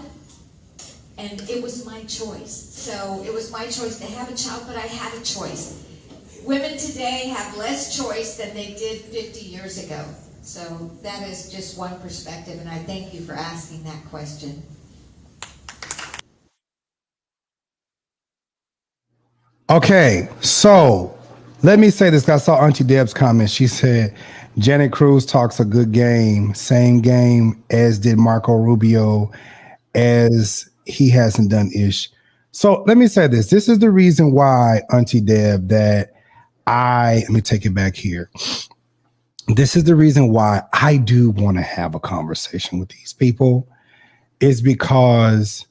and it was my choice. So it was my choice to have a child, but I had a choice. Women today have less choice than they did 50 years ago. So that is just one perspective, and I thank you for asking that question. Okay, so let me say this. I saw Auntie Deb's comment. She said, Janet Cruz talks a good game, same game as did Marco Rubio, as he hasn't done ish. So let me say this. This is the reason why, Auntie Deb, that let me take it back here. This is the reason why I do want to have a conversation with these people, is because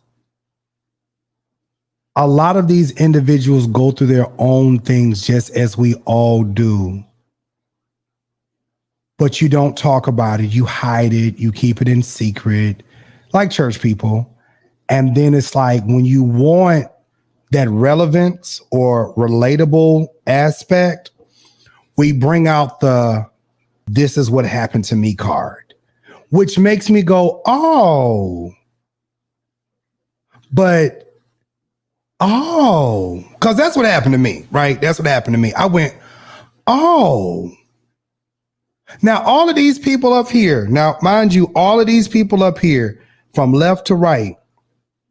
a lot of these individuals go through their own things just as we all do. But you don't talk about it. You hide it. You keep it in secret, like church people. And then it's like when you want that relevance or relatable aspect, we bring out the "this is what happened to me" card, which makes me go, oh, but oh, because that's what happened to me, right? That's what happened to me. I went, oh. Now, all of these people up here, now, mind you, all of these people up here from left to right,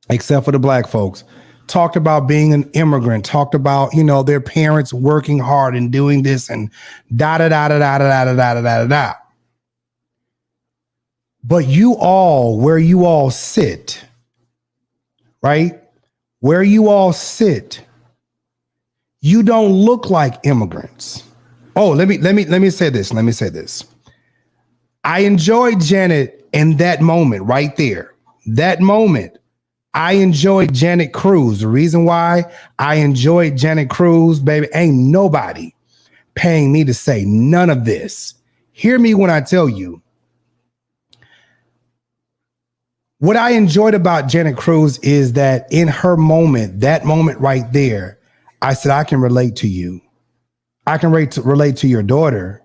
except for the black folks, talked about being an immigrant, talked about, their parents working hard and doing this and da da da da da da da da da da da. But you all, where you all sit, right? Where you all sit, you don't look like immigrants. Oh, let me say this. Let me say this. I enjoyed Janet in that moment right there. That moment, I enjoyed Janet Cruz. The reason why I enjoyed Janet Cruz, baby, ain't nobody paying me to say none of this. Hear me when I tell you. What I enjoyed about Janet Cruz is that in her moment, that moment right there, I said, I can relate to you. I can relate to your daughter.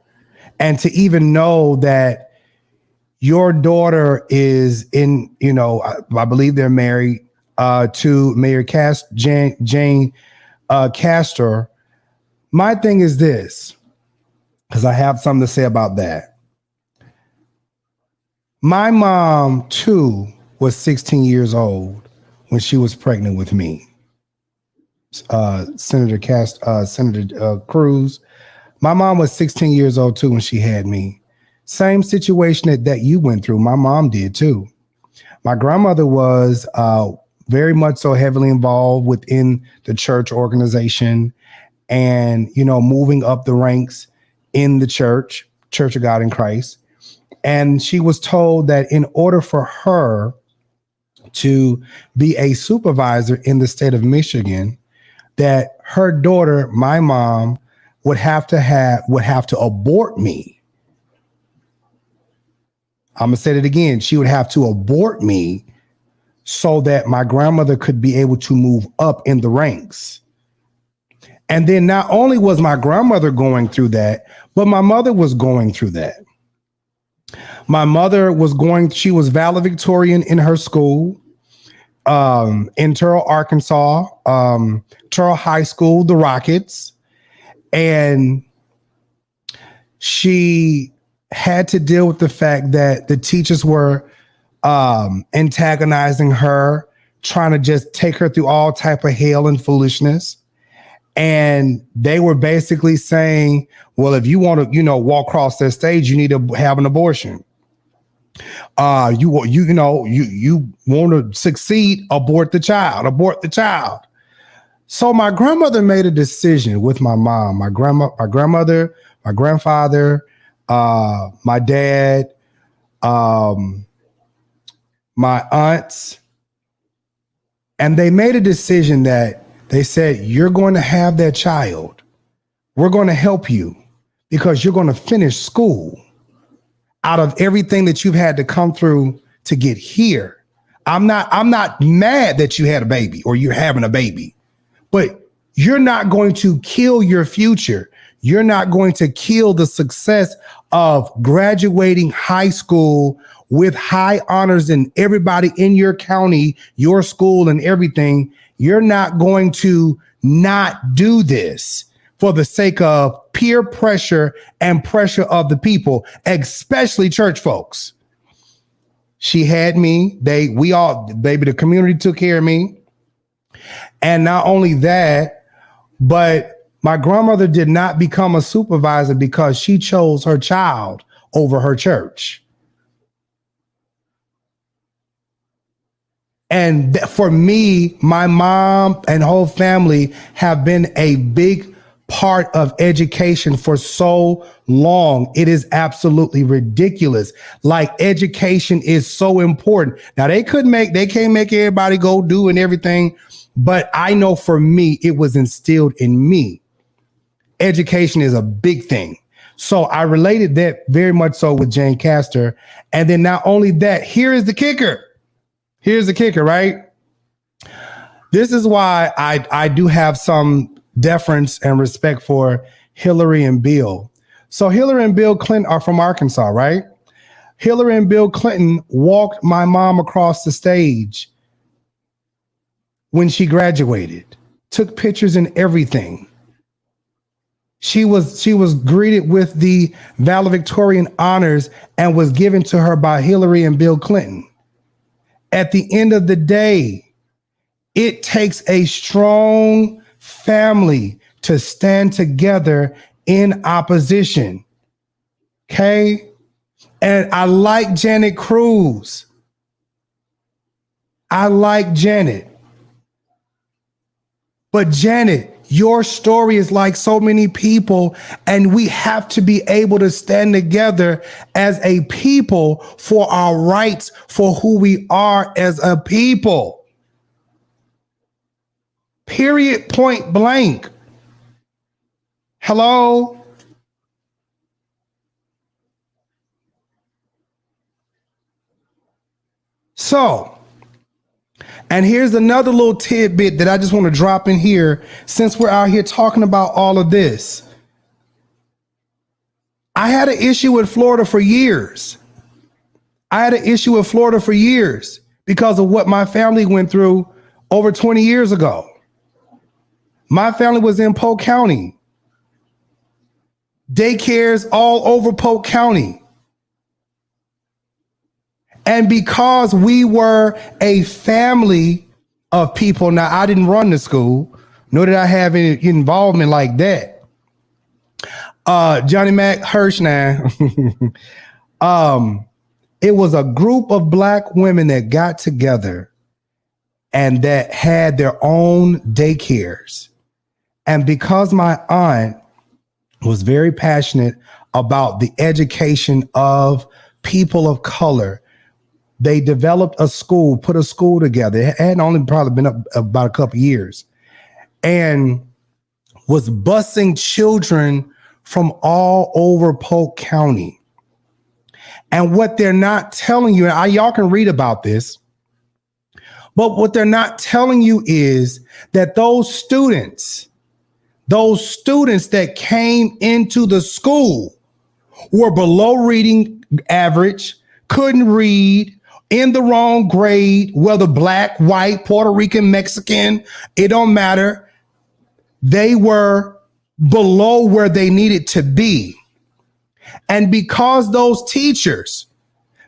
And to even know that your daughter is in, I believe they're married to Mayor Jane Castor. My thing is this, because I have something to say about that. My mom, too, was 16 years old when she was pregnant with me. Senator Cruz. My mom was 16 years old too when she had me. Same situation that you went through. My mom did too. My grandmother was very much so heavily involved within the church organization and, moving up the ranks in the Church of God in Christ. And she was told that in order for her to be a supervisor in the state of Michigan, that her daughter, my mom, would have to abort me. I'm gonna say it again. She would have to abort me so that my grandmother could be able to move up in the ranks. And then not only was my grandmother going through that, but my mother was going through that. My mother she was valedictorian in her school, in Turl, Arkansas, Turl High School, the Rockets. And she had to deal with the fact that the teachers were antagonizing her, trying to just take her through all type of hell and foolishness. And they were basically saying, well, if you want to, walk across that stage, you need to have an abortion. You want to succeed, abort the child. So my grandmother made a decision with my mom, my grandmother, my grandfather, my dad, my aunts, and they made a decision that they said, you're going to have that child. We're going to help you because you're going to finish school out of everything that you've had to come through to get here. I'm not mad that you had a baby or you're having a baby, but you're not going to kill your future. You're not going to kill the success of graduating high school with high honors and everybody in your county, your school and everything. You're not going to not do this for the sake of peer pressure and pressure of the people, especially church folks. She had me. The community took care of me. And not only that, but my grandmother did not become a supervisor because she chose her child over her church. And for me, my mom and whole family have been a big part of education for so long. It is absolutely ridiculous. Like, education is so important. Now they can't make everybody go do and everything, but I know for me, it was instilled in me. Education is a big thing. So I related that very much so with Jane Castor. And then not only that, here is the kicker. Here's the kicker, right? This is why I do have some deference and respect for Hillary and Bill. So Hillary and Bill Clinton are from Arkansas, right? Hillary and Bill Clinton walked my mom across the stage when she graduated, took pictures and everything. She was greeted with the valedictorian honors and was given to her by Hillary and Bill Clinton. At the end of the day, it takes a strong family to stand together in opposition. Okay? And I like Janet Cruz. I like Janet. But Janet, your story is like so many people, and we have to be able to stand together as a people for our rights, for who we are as a people. Period, point blank. Hello? So, and here's another little tidbit that I just want to drop in here since we're out here talking about all of this. I had an issue with Florida for years. Because of what my family went through over 20 years ago. My family was in Polk County. Daycares all over Polk County. And because we were a family of people, now I didn't run the school, nor did I have any involvement like that. Johnny Mac Hirsch now. It was a group of Black women that got together and that had their own daycares. And because my aunt was very passionate about the education of people of color, they developed a school, put a school together. It had only probably been up about a couple years, and was busing children from all over Polk County. And what they're not telling you, and y'all can read about this, but what they're not telling you is that those students that came into the school were below reading average, couldn't read, in the wrong grade, whether Black, white, Puerto Rican, Mexican, it don't matter. They were below where they needed to be. And because those teachers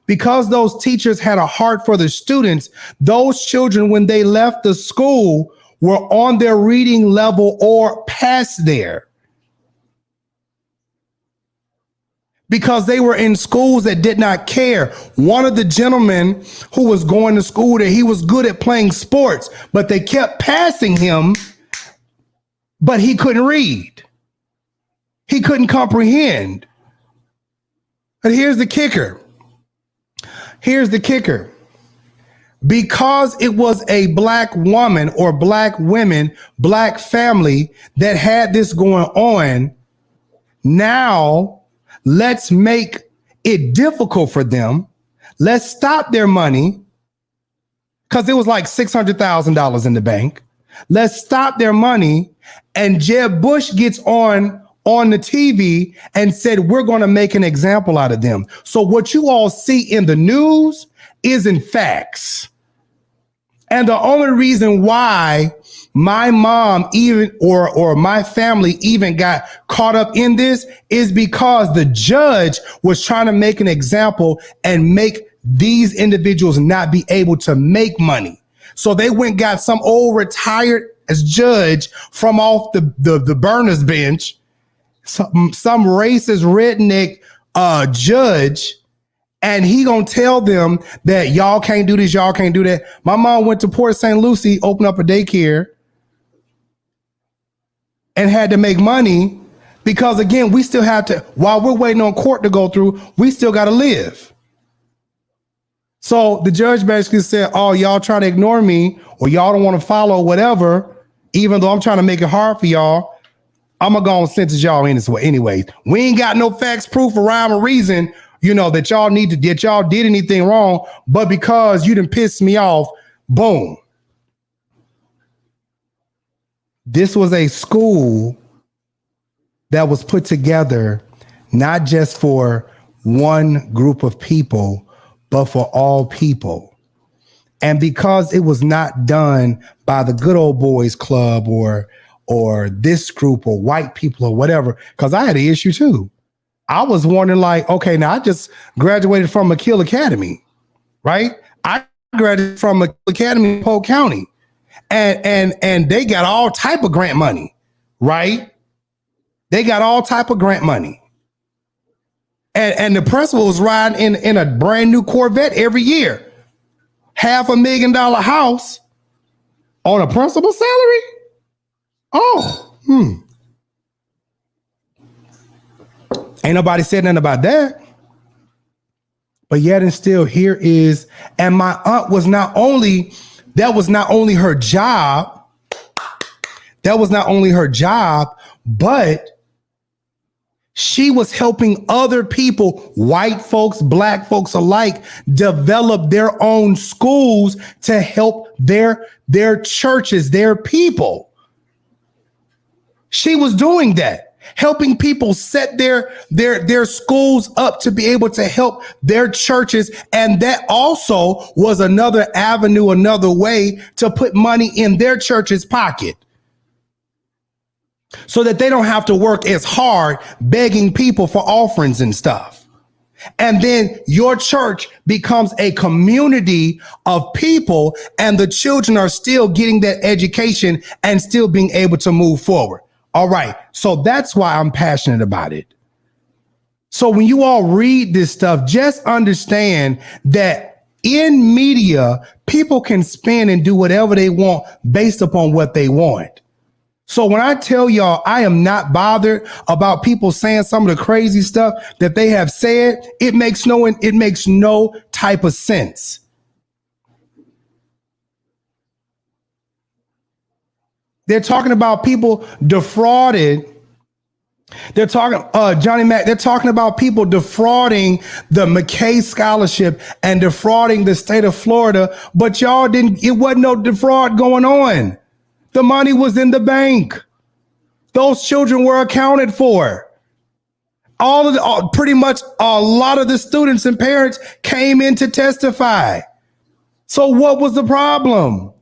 had a heart for the students, those children, when they left the school, were on their reading level or past there. Because they were in schools that did not care. One of the gentlemen who was going to school there, he was good at playing sports, but they kept passing him, but he couldn't read. He couldn't comprehend. But here's the kicker. because it was a black woman or black women, black family that had this going on, now let's make it difficult for them. Let's stop their money because it was like $600,000 in the bank. Let's stop their money. And Jeb Bush gets on the TV and said, we're going to make an example out of them. So what you all see in the news isn't facts. And the only reason why my mom even or my family even got caught up in this is because the judge was trying to make an example and make these individuals not be able to make money. So they went and got some old retired as judge from off the burners bench, some racist redneck judge, and he gonna tell them that y'all can't do this, y'all can't do that. My mom went to Port St. Lucie, opened up a daycare, and had to make money because, again, we still have to, while we're waiting on court to go through, we still got to live. So the judge basically said, oh, y'all trying to ignore me or y'all don't want to follow whatever, even though I'm trying to make it hard for y'all, I'm going to go and sentence y'all in this way. Anyways, we ain't got no facts, proof, or rhyme or reason, that y'all that y'all did anything wrong, but because you done pissed me off, boom. This was a school that was put together not just for one group of people, but for all people. And because it was not done by the good old boys club or this group or white people or whatever, because I had an issue too. I was wondering like, okay, now I just graduated from McKeel Academy, right? I graduated from McKeel Academy in Polk County. And they got all type of grant money, right? They got all type of grant money. And the principal was riding in a brand new Corvette every year. $500,000 house on a principal salary? Oh, Ain't nobody said nothing about that. But yet and still here is, and my aunt was not only her job, but she was helping other people, white folks, black folks alike, develop their own schools to help their churches, their people. She was doing that, helping people set their schools up to be able to help their churches. And that also was another avenue, another way to put money in their church's pocket, so that they don't have to work as hard begging people for offerings and stuff. And then your church becomes a community of people, and the children are still getting that education and still being able to move forward. All right. So that's why I'm passionate about it. So when you all read this stuff, just understand that in media, people can spin and do whatever they want based upon what they want. So when I tell y'all, I am not bothered about people saying some of the crazy stuff that they have said, it makes no type of sense. They're talking about people defrauded. They're talking, Johnny Mac, they're talking about people defrauding the McKay Scholarship and defrauding the state of Florida, but y'all it wasn't no defraud going on. The money was in the bank. Those children were accounted for. Pretty much a lot of the students and parents came in to testify. So what was the problem?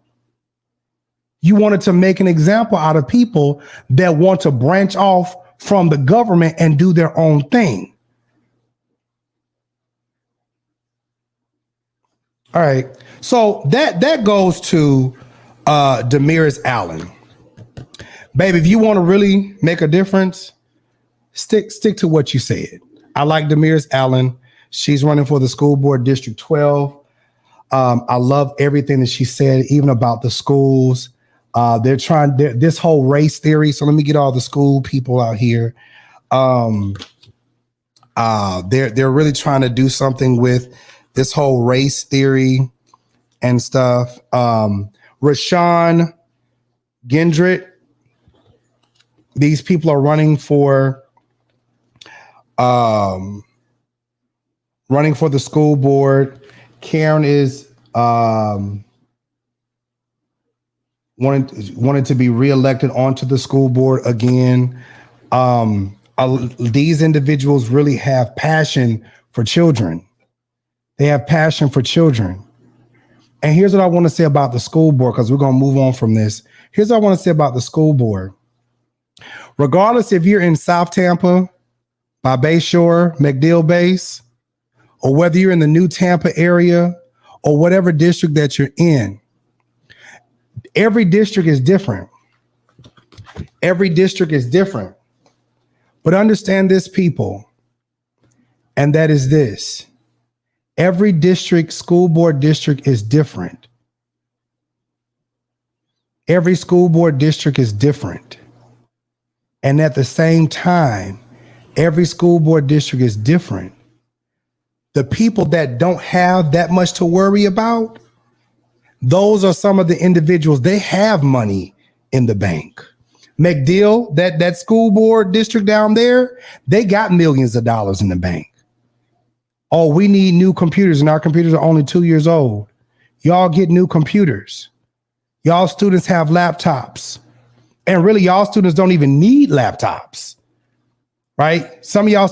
You wanted to make an example out of people that want to branch off from the government and do their own thing. All right. So that goes to Damaris Allen. Baby, if you want to really make a difference, stick to what you said. I like Damaris Allen. She's running for the school board District 12. I love everything that she said, even about the schools. They're trying this whole race theory. So let me get all the school people out here. They're really trying to do something with this whole race theory. and stuff. Roshaun Gendrett. These people are running for the school board. Karen is wanted to be reelected onto the school board again. These individuals really have passion for children. They have passion for children. And here's what I want to say about the school board, because we're going to move on from this. Here's what I want to say about the school board. Regardless if you're in South Tampa, by Bayshore, McDill Base, or whether you're in the new Tampa area or whatever district that you're in, every district is different. Every district is different. But understand this, people, and that is this. Every district, school board district is different. Every school board district is different. And at the same time, every school board district is different. The people that don't have that much to worry about, those are some of the individuals. They have money in the bank. McDill, that school board district down there, they got millions of dollars in the bank. Oh, we need new computers, and our computers are only 2 years old. Y'all get new computers. Y'all students have laptops. And really, y'all students don't even need laptops, right? Some of y'all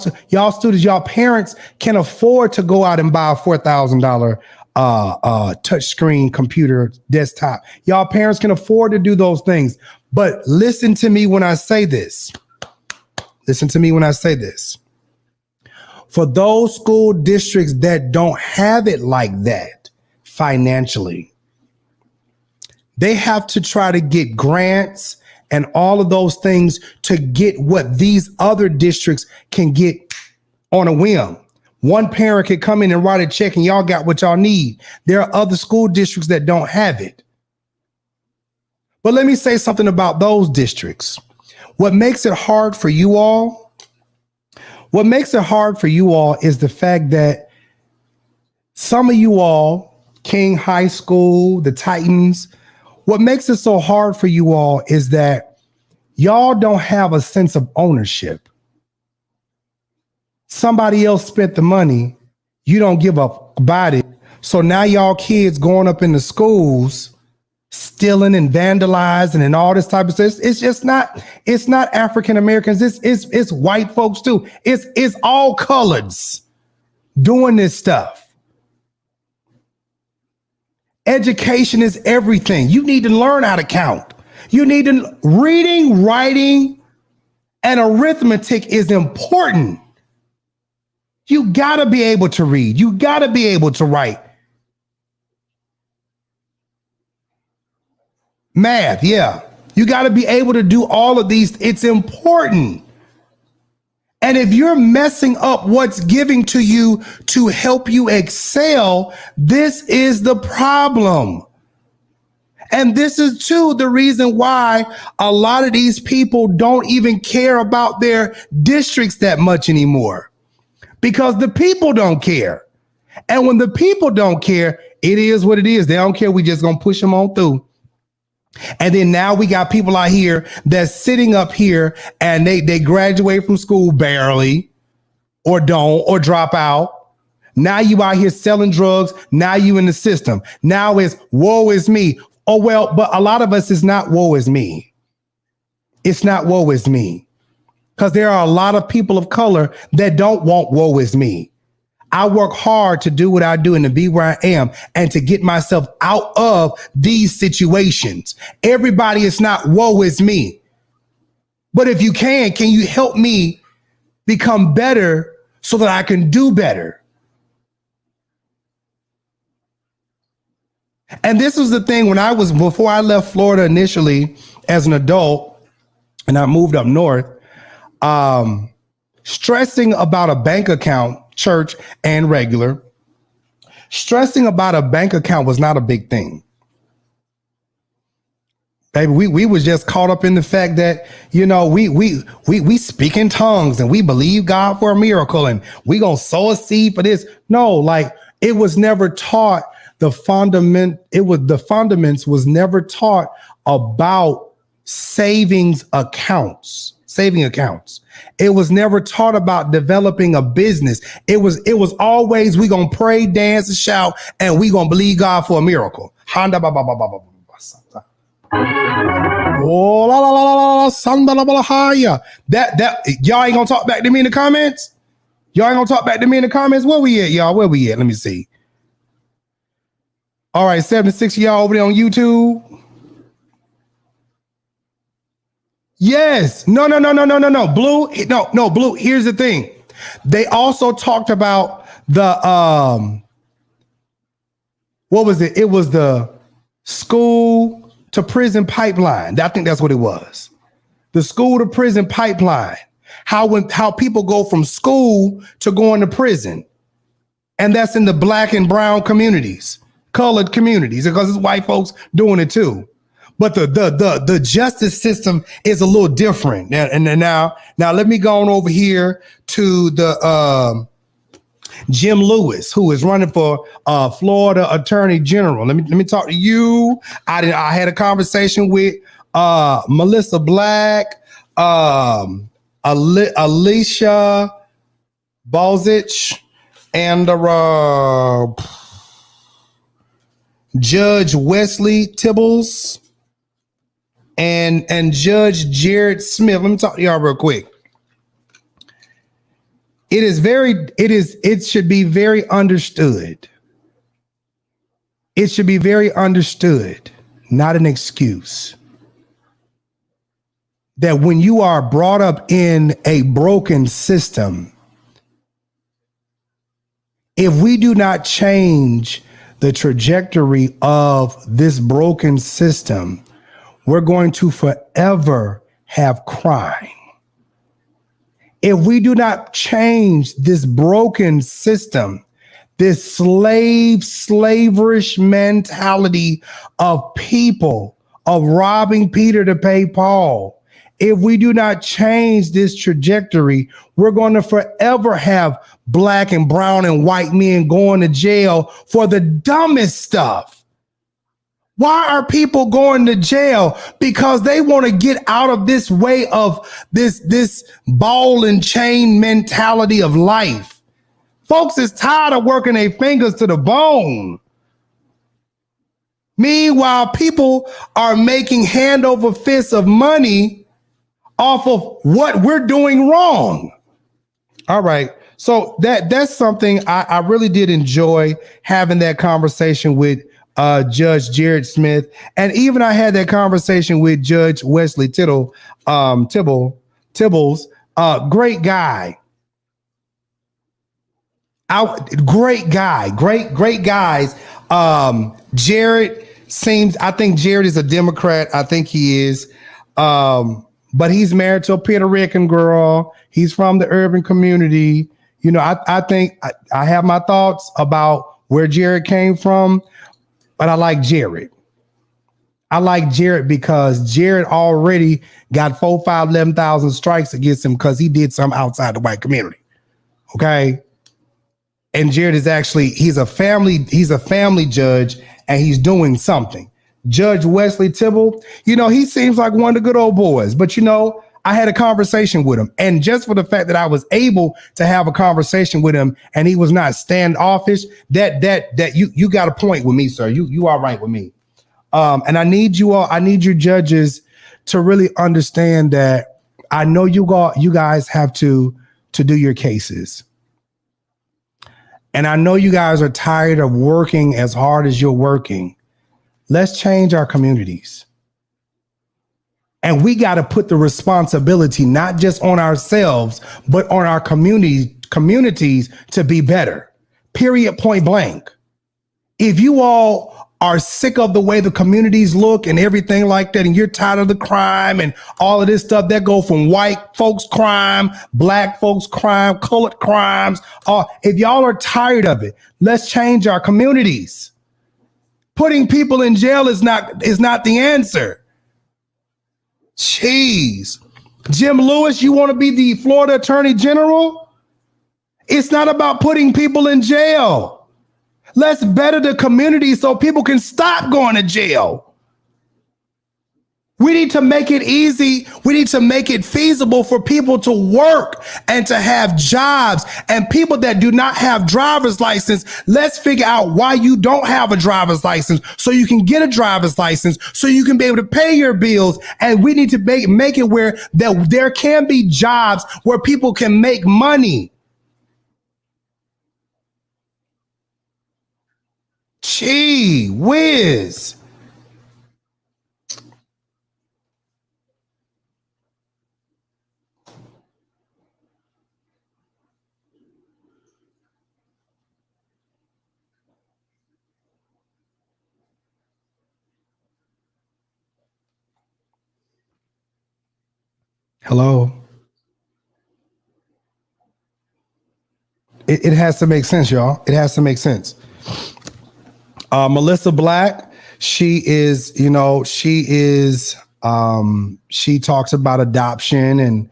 students, y'all parents can afford to go out and buy a $4,000 touchscreen computer desktop. Y'all parents can afford to do those things. But listen to me when I say this. Listen to me when I say this. For those school districts that don't have it like that financially, they have to try to get grants and all of those things to get what these other districts can get on a whim. One parent could come in and write a check and y'all got what y'all need. There are other school districts that don't have it. But let me say something about those districts. What makes it hard for you all is the fact that some of you all, King High School, the Titans, what makes it so hard for you all is that y'all don't have a sense of ownership. Somebody else spent the money. You don't give up about it. So now y'all kids going up in the schools, stealing and vandalizing and all this type of stuff. It's not African Americans. It's white folks too. It's all coloreds doing this stuff. Education is everything. You need to learn how to count. You need to reading, writing, and arithmetic is important. You got to be able to read. You got to be able to write. Math, yeah. You got to be able to do all of these. It's important. And if you're messing up what's giving to you to help you excel, this is the problem. And this is too the reason why a lot of these people don't even care about their districts that much anymore, because the people don't care. And when the people don't care, it is what it is. They don't care. We just gonna push them on through. And then now we got people out here that's sitting up here and they graduate from school barely, or don't, or drop out. Now you out here selling drugs. Now you in the system. Now it's woe is me. Oh, well, but a lot of us is not woe is me. It's not woe is me. Because there are a lot of people of color that don't want woe is me. I work hard to do what I do and to be where I am and to get myself out of these situations. Everybody is not woe is me. But if you can you help me become better so that I can do better? And this was the thing before I left Florida initially as an adult and I moved up north, stressing about a bank account, church and regular, stressing about a bank account was not a big thing. Baby, we was just caught up in the fact that, we speak in tongues and we believe God for a miracle and we gonna sow a seed for this. No, like it was never taught the fundaments was never taught about saving accounts. It was never taught about developing a business. It was always, we gonna pray, dance, and shout, and we gonna believe God for a miracle. Honda ba ba ba ba ba ba. Oh la la la la la, sanda la la haya. That y'all ain't gonna talk back to me in the comments. Where we at, y'all? Where we at? Let me see. All right, 76 of y'all over there on YouTube. Yes. No. Blue. No, Blue. Here's the thing. They also talked about the what was it? It was the school to prison pipeline. I think that's what it was. The school to prison pipeline. How people go from school to going to prison. And that's in the black and brown communities, colored communities, because it's white folks doing it too. But the justice system is a little different. Now let me go on over here to the Jim Lewis, who is running for Florida Attorney General. Let me talk to you. I had a conversation with Melissa Black, Alisha Bozich, and Judge Wesley Tibbals and Judge Jared Smith. Let me talk to y'all real quick. It should be very understood. It should be very understood, not an excuse, that when you are brought up in a broken system, if we do not change the trajectory of this broken system, we're going to forever have crime. If we do not change this broken system, this slaverish mentality of people, of robbing Peter to pay Paul, if we do not change this trajectory, we're going to forever have black and brown and white men going to jail for the dumbest stuff. Why are people going to jail? Because they want to get out of this way of this ball and chain mentality of life. Folks is tired of working their fingers to the bone. Meanwhile, people are making hand over fist of money off of what we're doing wrong. All right. So that's something I really did enjoy having that conversation with Judge Jared Smith. And even I had that conversation with Judge Wesley Tibbals. Great guy. Great guys. Jared I think Jared is a Democrat. I think he is. But he's married to a Puerto Rican girl. He's from the urban community. You know, I think I have my thoughts about where Jared came from, but I like Jared. I like Jared because Jared already got 4, 5, 11,000 strikes against him because he did something outside the white community. Okay. And Jared is he's a family judge, and he's doing something. Judge Wesley Tibbals, you know, he seems like one of the good old boys, but you know, I had a conversation with him, and just for the fact that I was able to have a conversation with him and he was not standoffish, that you got a point with me, sir. You are right with me. And I need you judges to really understand that I know you guys have to do your cases. And I know you guys are tired of working as hard as you're working. Let's change our communities. And we got to put the responsibility not just on ourselves, but on our communities to be better. Period, point blank. If you all are sick of the way the communities look and everything like that, and you're tired of the crime and all of this stuff that go from white folks crime, black folks crime, colored crimes, if y'all are tired of it, let's change our communities. Putting people in jail is not the answer. Jeez. Jim Lewis, you want to be the Florida Attorney General? It's not about putting people in jail. Let's better the community so people can stop going to jail. We need to make it easy. We need to make it feasible for people to work and to have jobs. And people that do not have driver's license, let's figure out why you don't have a driver's license so you can get a driver's license so you can be able to pay your bills. And we need to make it where that there can be jobs where people can make money. Gee whiz. Hello. It has to make sense, y'all. It has to make sense. Melissa Black, she talks about adoption and,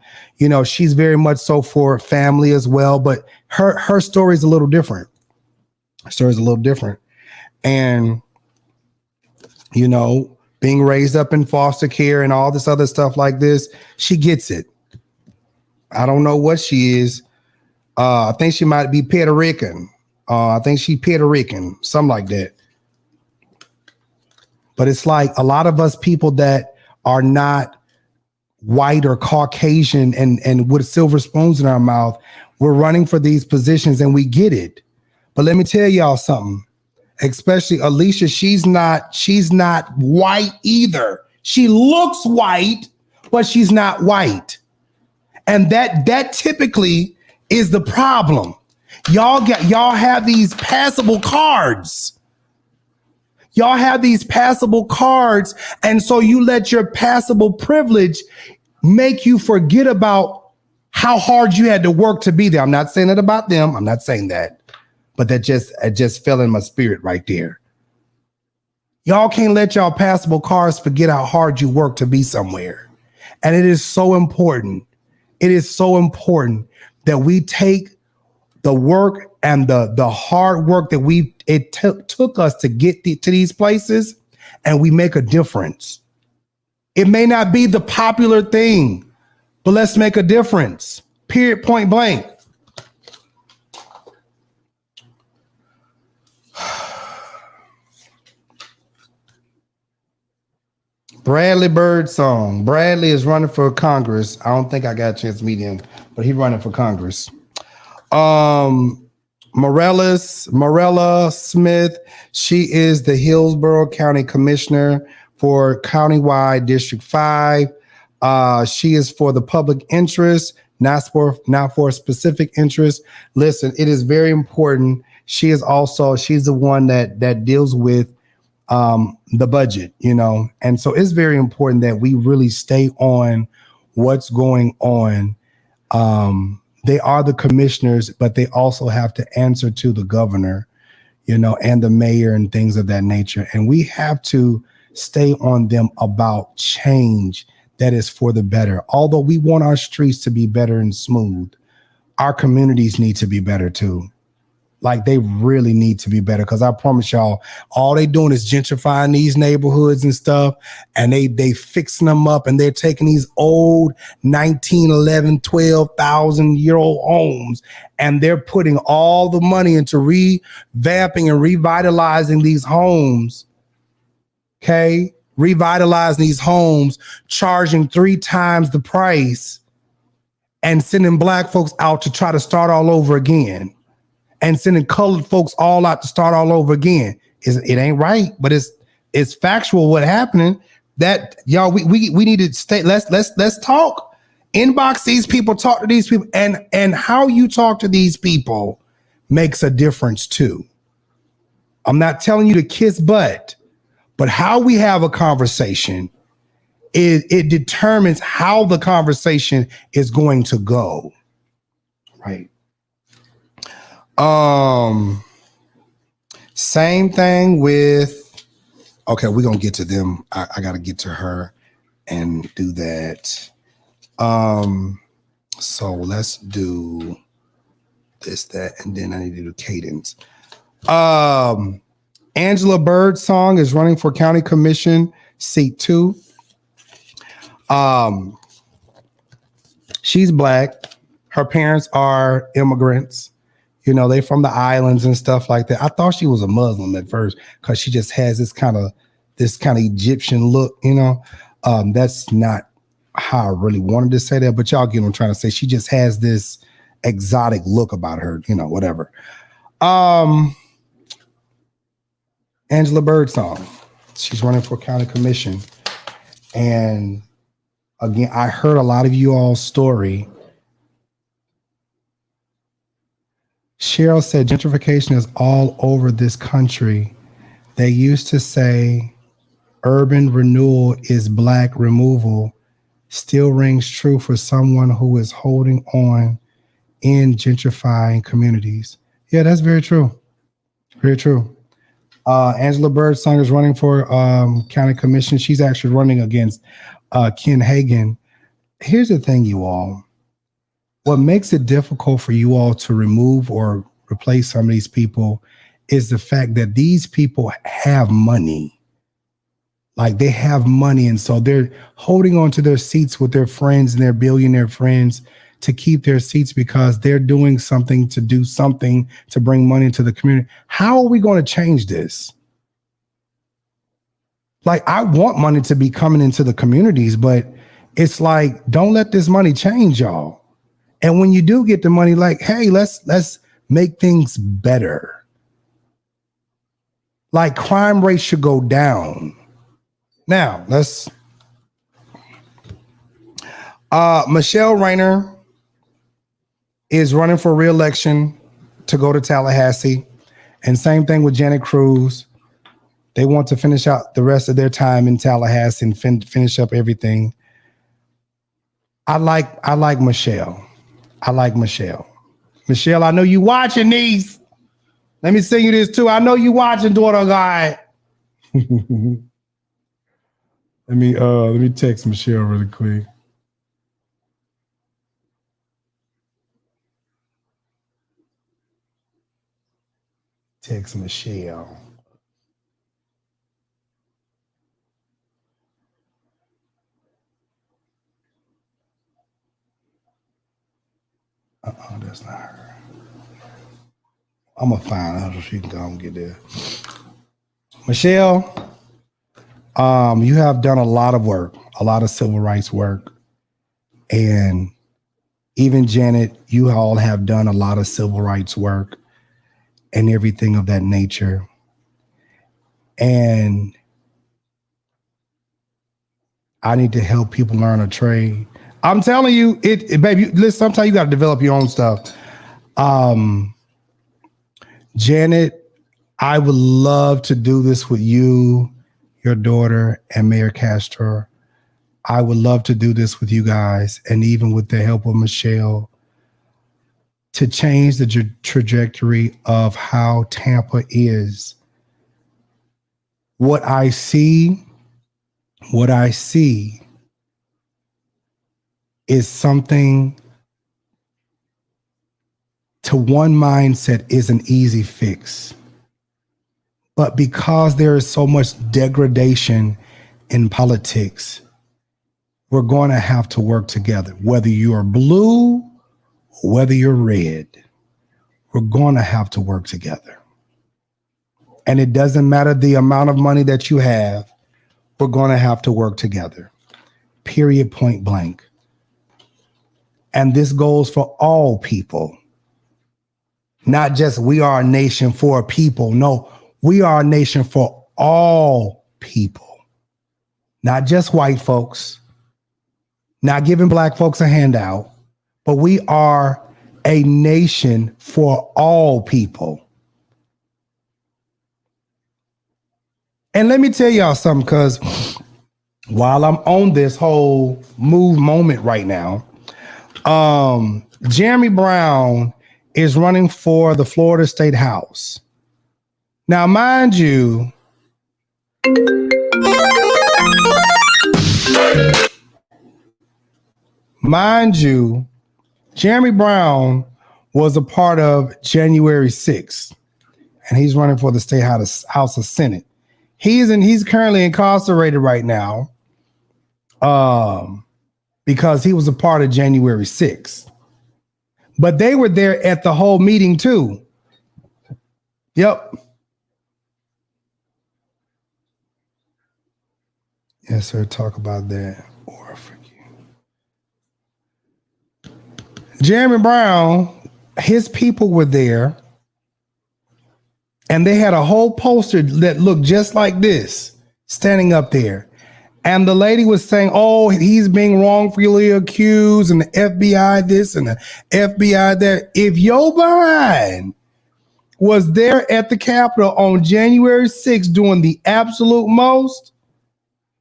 she's very much so for family as well, but her story is a little different. Her story is a little different. And, being raised up in foster care and all this other stuff like this, she gets it. I don't know what she is. I think she might be Puerto Rican. I think she's Puerto Rican, something like that. But it's like a lot of us people that are not white or Caucasian and with silver spoons in our mouth, we're running for these positions and we get it. But let me tell y'all something. Especially Alisha, she's not white either. She looks white, but she's not white. And that typically is the problem. Y'all have these passable cards. Y'all have these passable cards, and so you let your passable privilege make you forget about how hard you had to work to be there. I'm not saying it about them. I'm not saying that. But it just fell in my spirit right there. Y'all can't let y'all passable cards forget how hard you work to be somewhere. And it is so important. It is so important that we take the work and the hard work that it took us to get to these places, and we make a difference. It may not be the popular thing, but let's make a difference. Period, point blank. Bradley Birdsong. Bradley is running for Congress. I don't think I got a chance to meet him, but he's running for Congress. Mariella Smith. She is the Hillsboro County Commissioner for Countywide District 5. She is for the public interest, not for a specific interest. Listen, it is very important. She's the one that deals with the budget, and so it's very important that we really stay on what's going on. They are the commissioners, but they also have to answer to the governor, and the mayor and things of that nature. And we have to stay on them about change that is for the better. Although we want our streets to be better and smooth, our communities need to be better too. Like, they really need to be better, because I promise y'all, all they doing is gentrifying these neighborhoods and stuff, and they fixing them up, and they're taking these old 1911, 12,000-year-old homes, and they're putting all the money into revamping and revitalizing these homes. Okay? Revitalizing these homes, charging 3 times the price, and sending Black folks out to try to start all over again. And sending colored folks all out to start all over again. It ain't right, but it's factual what happening. That y'all, we need to stay. Let's talk. Inbox these people, talk to these people, and how you talk to these people makes a difference too. I'm not telling you to kiss butt, but how we have a conversation, it determines how the conversation is going to go. Right. Same thing with, okay, we're gonna get to them. I gotta get to her and do that. So let's do this, that, and then I need to do cadence. Angela Birdsong is running for county commission, seat 2. She's black. Her parents are immigrants. You know, they from the islands and stuff like that. I thought she was a Muslim at first because she just has this kind of Egyptian look, you know. That's not how I really wanted to say that, but y'all get what I'm trying to say. She just has this exotic look about her, you know, whatever. Angela Birdsong, she's running for county commission. And again, I heard a lot of you all's story. Cheryl said gentrification is all over this country. They used to say urban renewal is black removal. Still rings true for someone who is holding on in gentrifying communities. Yeah, that's very true. Very true. Angela Birdsong is running for county commission. She's actually running against Ken Hagan. Here's the thing, you all. What makes it difficult for you all to remove or replace some of these people is the fact that these people have money. Like, they have money, and so they're holding on to their seats with their friends and their billionaire friends to keep their seats because they're doing something to bring money into the community. How are we going to change this? Like, I want money to be coming into the communities, but it's like, don't let this money change y'all. And when you do get the money, like, hey, let's make things better. Like, crime rate should go down. Now, Michelle Rayner is running for re-election to go to Tallahassee. And same thing with Janet Cruz. They want to finish out the rest of their time in Tallahassee and finish up everything. I like Michelle. I like Michelle. Michelle, I know you watching these. Let me sing you this too. I know you watching, daughter guy. Let me text Michelle really quick. Text Michelle. That's not her. I'm gonna find her so she can go and get there. Michelle, you have done a lot of work, a lot of civil rights work, and even Janet, you all have done a lot of civil rights work and everything of that nature. And I need to help people learn a trade. I'm telling you, baby, listen, sometimes you got to develop your own stuff. Janet, I would love to do this with you, your daughter, and Mayor Castro. I would love to do this with you guys, and even with the help of Michelle, to change the trajectory of how Tampa is. What I see is something to one mindset is an easy fix. But because there is so much degradation in politics, we're going to have to work together. Whether you are blue, or whether you're red, we're going to have to work together. And it doesn't matter the amount of money that you have, we're going to have to work together. Period, point blank. And this goes for all people. Not just we are a nation for people. No, we are a nation for all people. Not just white folks. Not giving black folks a handout. But we are a nation for all people. And let me tell y'all something, because while I'm on this whole move moment right now, Jeremy Brown is running for the Florida State House. Now, mind you, Jeremy Brown was a part of January 6th. and he's running for the state House of Senate. He's currently incarcerated right now because he was a part of January 6th. But they were there at the whole meeting too. Yep. Yes, sir. Talk about that. Or Jeremy Brown, his people were there, and they had a whole poster that looked just like this, standing up there. And the lady was saying, oh, he's being wrongfully accused, and the FBI this and the FBI that. If your behind was there at the Capitol on January 6th doing the absolute most,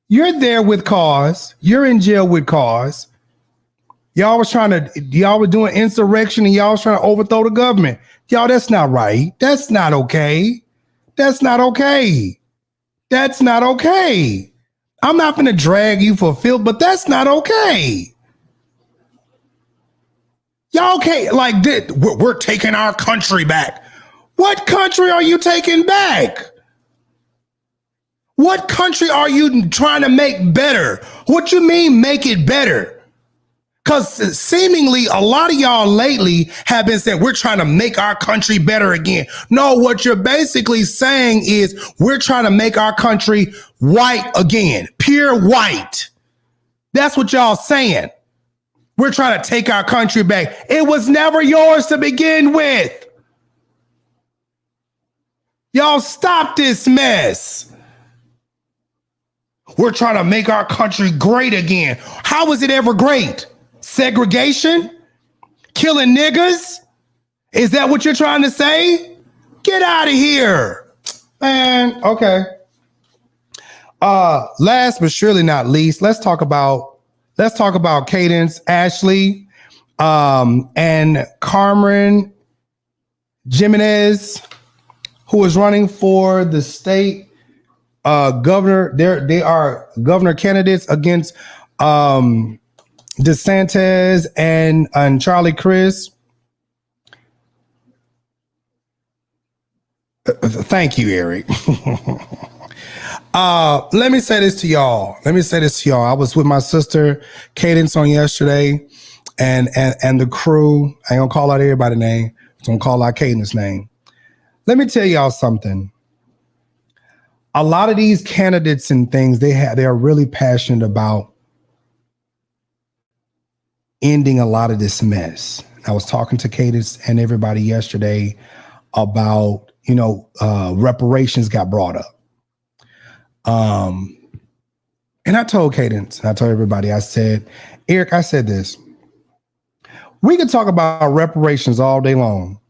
you're there with cause. You're in jail with cause. Y'all were doing insurrection, and y'all was trying to overthrow the government. Y'all, that's not right. That's not okay. That's not okay. That's not okay. I'm not going to drag you for filth, but that's not okay. Y'all okay? Like, we're taking our country back. What country are you taking back? What country are you trying to make better? What you mean make it better? Because seemingly a lot of y'all lately have been saying we're trying to make our country better again. No, what you're basically saying is we're trying to make our country white again, pure white. That's what y'all saying. We're trying to take our country back. It was never yours to begin with. Y'all stop this mess. We're trying to make our country great again. How was it ever great? Segregation? Killing niggas? Is that what you're trying to say? Get out of here. Man, okay. Last but surely not least, let's talk about Cadence, Ashley, and Carmen Giménez, who is running for the state governor. They are governor candidates against DeSantis and Charlie Cruz. Thank you, Eric. Let me say this to y'all. I was with my sister Cadence on yesterday, and the crew. I ain't gonna call out everybody's name. I'm gonna call out Cadence's name. Let me tell y'all something. A lot of these candidates and things they are really passionate about ending a lot of this mess. I was talking to Cadence and everybody yesterday about, reparations got brought up. And I told Cadence, I told everybody, I said, Eric, I said this. We could talk about reparations all day long.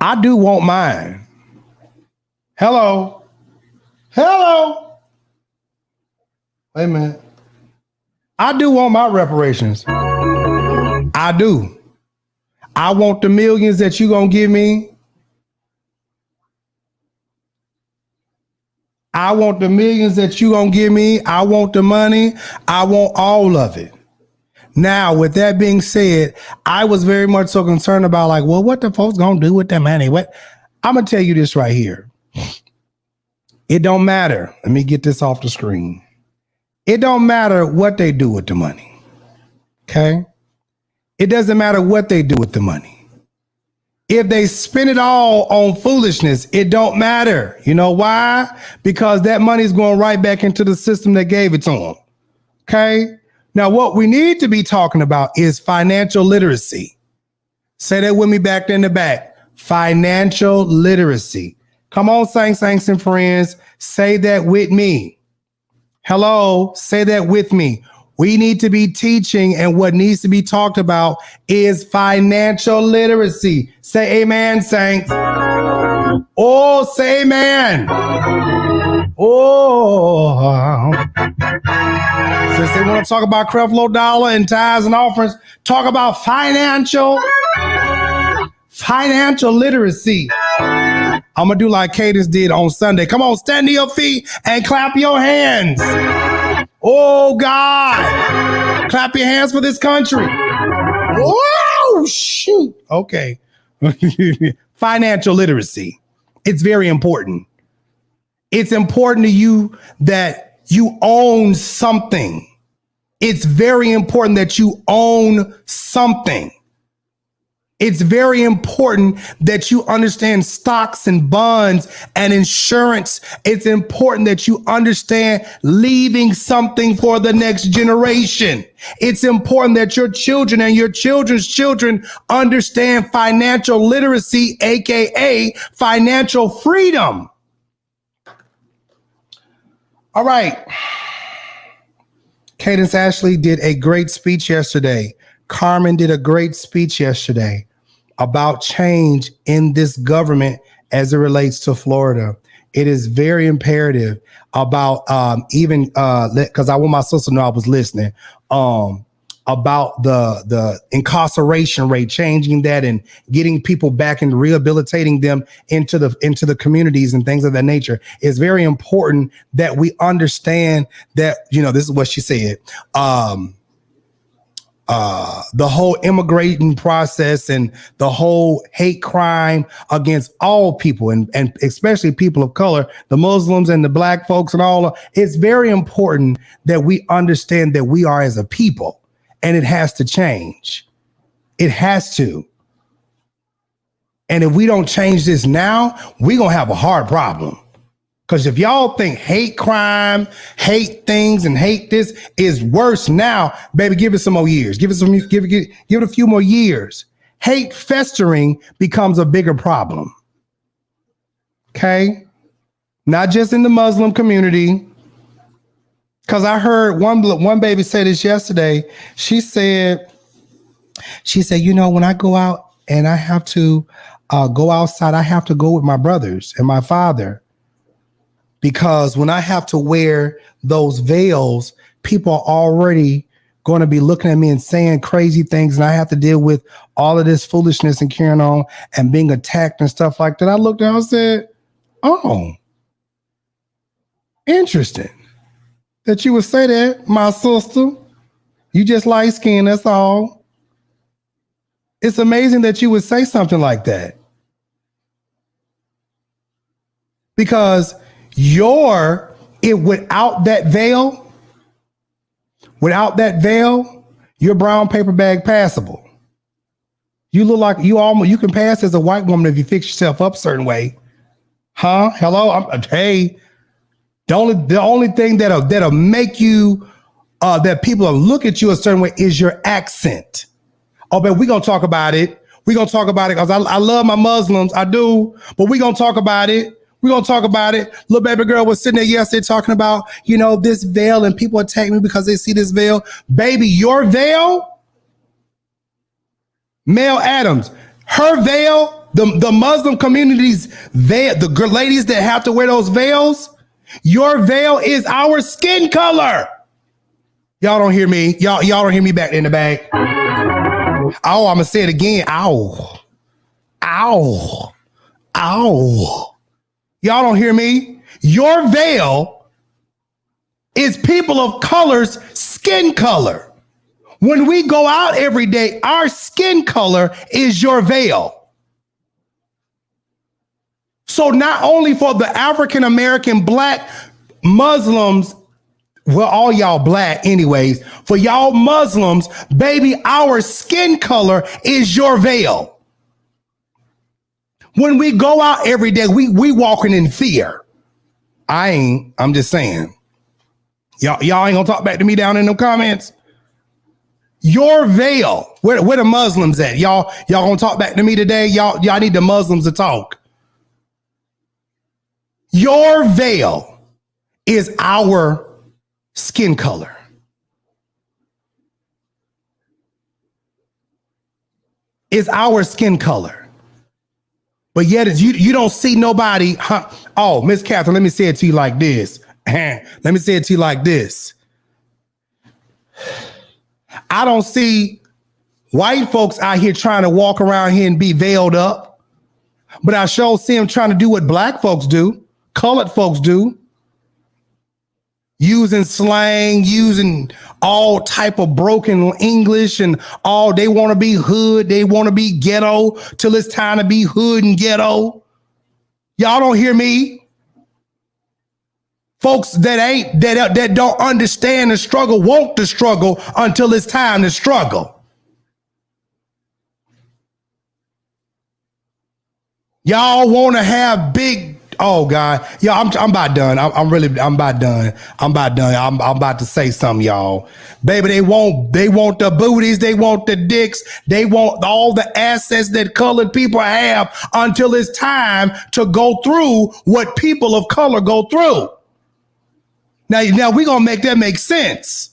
I do want mine. Hello. Wait a minute. I do want my reparations. I do. I want the millions that you gonna give me. I want the millions that you gonna give me. I want the money. I want all of it. Now, with that being said, I was very much so concerned about what the folks gonna do with that money? What? I'm gonna tell you this right here. It don't matter. Let me get this off the screen. It don't matter what they do with the money. Okay? It doesn't matter what they do with the money. If they spend it all on foolishness, it don't matter. You know why? Because that money is going right back into the system that gave it to them. Okay? Now, what we need to be talking about is financial literacy. Say that with me back in the back. Financial literacy. Come on, Saints and friends. Say that with me. Hello, say that with me. We need to be teaching, and what needs to be talked about is financial literacy. Say amen, Saints. Oh, say amen. Oh. Since they want to talk about Creflo Dollar and tithes and offerings, talk about financial literacy. I'm going to do like Cadence did on Sunday. Come on, stand to your feet and clap your hands. Oh, God. Clap your hands for this country. Oh, shoot. Okay. Financial literacy. It's very important. It's important to you that you own something. It's very important that you own something. It's very important that you understand stocks and bonds and insurance. It's important that you understand leaving something for the next generation. It's important that your children and your children's children understand financial literacy, aka financial freedom. All right. Cadence Ashley did a great speech yesterday. Carmen did a great speech yesterday about change in this government as it relates to Florida. It is very imperative about even because I want my sister to know I was listening about the incarceration rate, changing that and getting people back and rehabilitating them into the communities and things of that nature. It's very important that we understand that, this is what she said. The whole immigrating process and the whole hate crime against all people and especially people of color, the Muslims and the black folks and all, it's very important that we understand that we are as a people and it has to change. It has to. And if we don't change this now, we're going to have a hard problem. Because if y'all think hate crime, hate things, and hate this is worse now, baby, give it some more years. Give it a few more years. Hate festering becomes a bigger problem. Okay? Not just in the Muslim community. Because I heard one baby say this yesterday. She said, when I go out and I have to go outside, I have to go with my brothers and my father. Because when I have to wear those veils, people are already going to be looking at me and saying crazy things. And I have to deal with all of this foolishness and carrying on and being attacked and stuff like that. I looked down and said, oh, interesting that you would say that, my sister. You just light skinned, that's all. It's amazing that you would say something like that. Because without that veil, you're brown paper bag passable. You look like you can pass as a white woman if you fix yourself up a certain way. Huh? Hello? Hey, the only thing that'll make you, that people will look at you a certain way is your accent. Oh, but we're going to talk about it. We're going to talk about it because I love my Muslims. I do. But we're going to talk about it. We're going to talk about it. Little baby girl was sitting there yesterday talking about, this veil and people attack me because they see this veil. Baby, your veil, Mel Adams, her veil, the Muslim community's veil, the ladies that have to wear those veils, your veil is our skin color. Y'all don't hear me. Y'all don't hear me back in the back. Oh, I'm going to say it again. Ow. Ow. Ow. Y'all don't hear me? Your veil is people of color's skin color. When we go out every day, our skin color is your veil. So not only for the African American black Muslims, well, all y'all black anyways, for y'all Muslims, baby, our skin color is your veil. When we go out every day, we walking in fear. I'm just saying. Y'all ain't gonna talk back to me down in the comments. Your veil, where the Muslims at? Y'all gonna talk back to me today? Y'all need the Muslims to talk. Your veil is our skin color. Is our skin color. But yet you don't see nobody. Huh? Oh, Miss Catherine, let me say it to you like this. Let me say it to you like this. I don't see white folks out here trying to walk around here and be veiled up. But I sure see them trying to do what black folks do, colored folks do. Using slang, using all type of broken English and all, they want to be hood, they want to be ghetto till it's time to be hood and ghetto. Y'all don't hear me. Folks that don't understand the struggle want to struggle until it's time to struggle. Y'all want to have big. Oh God, y'all, I'm about done. I'm about done. I'm about to say something, y'all. Baby, they want the booties, they want the dicks, they want all the assets that colored people have until it's time to go through what people of color go through. Now we're gonna make that make sense.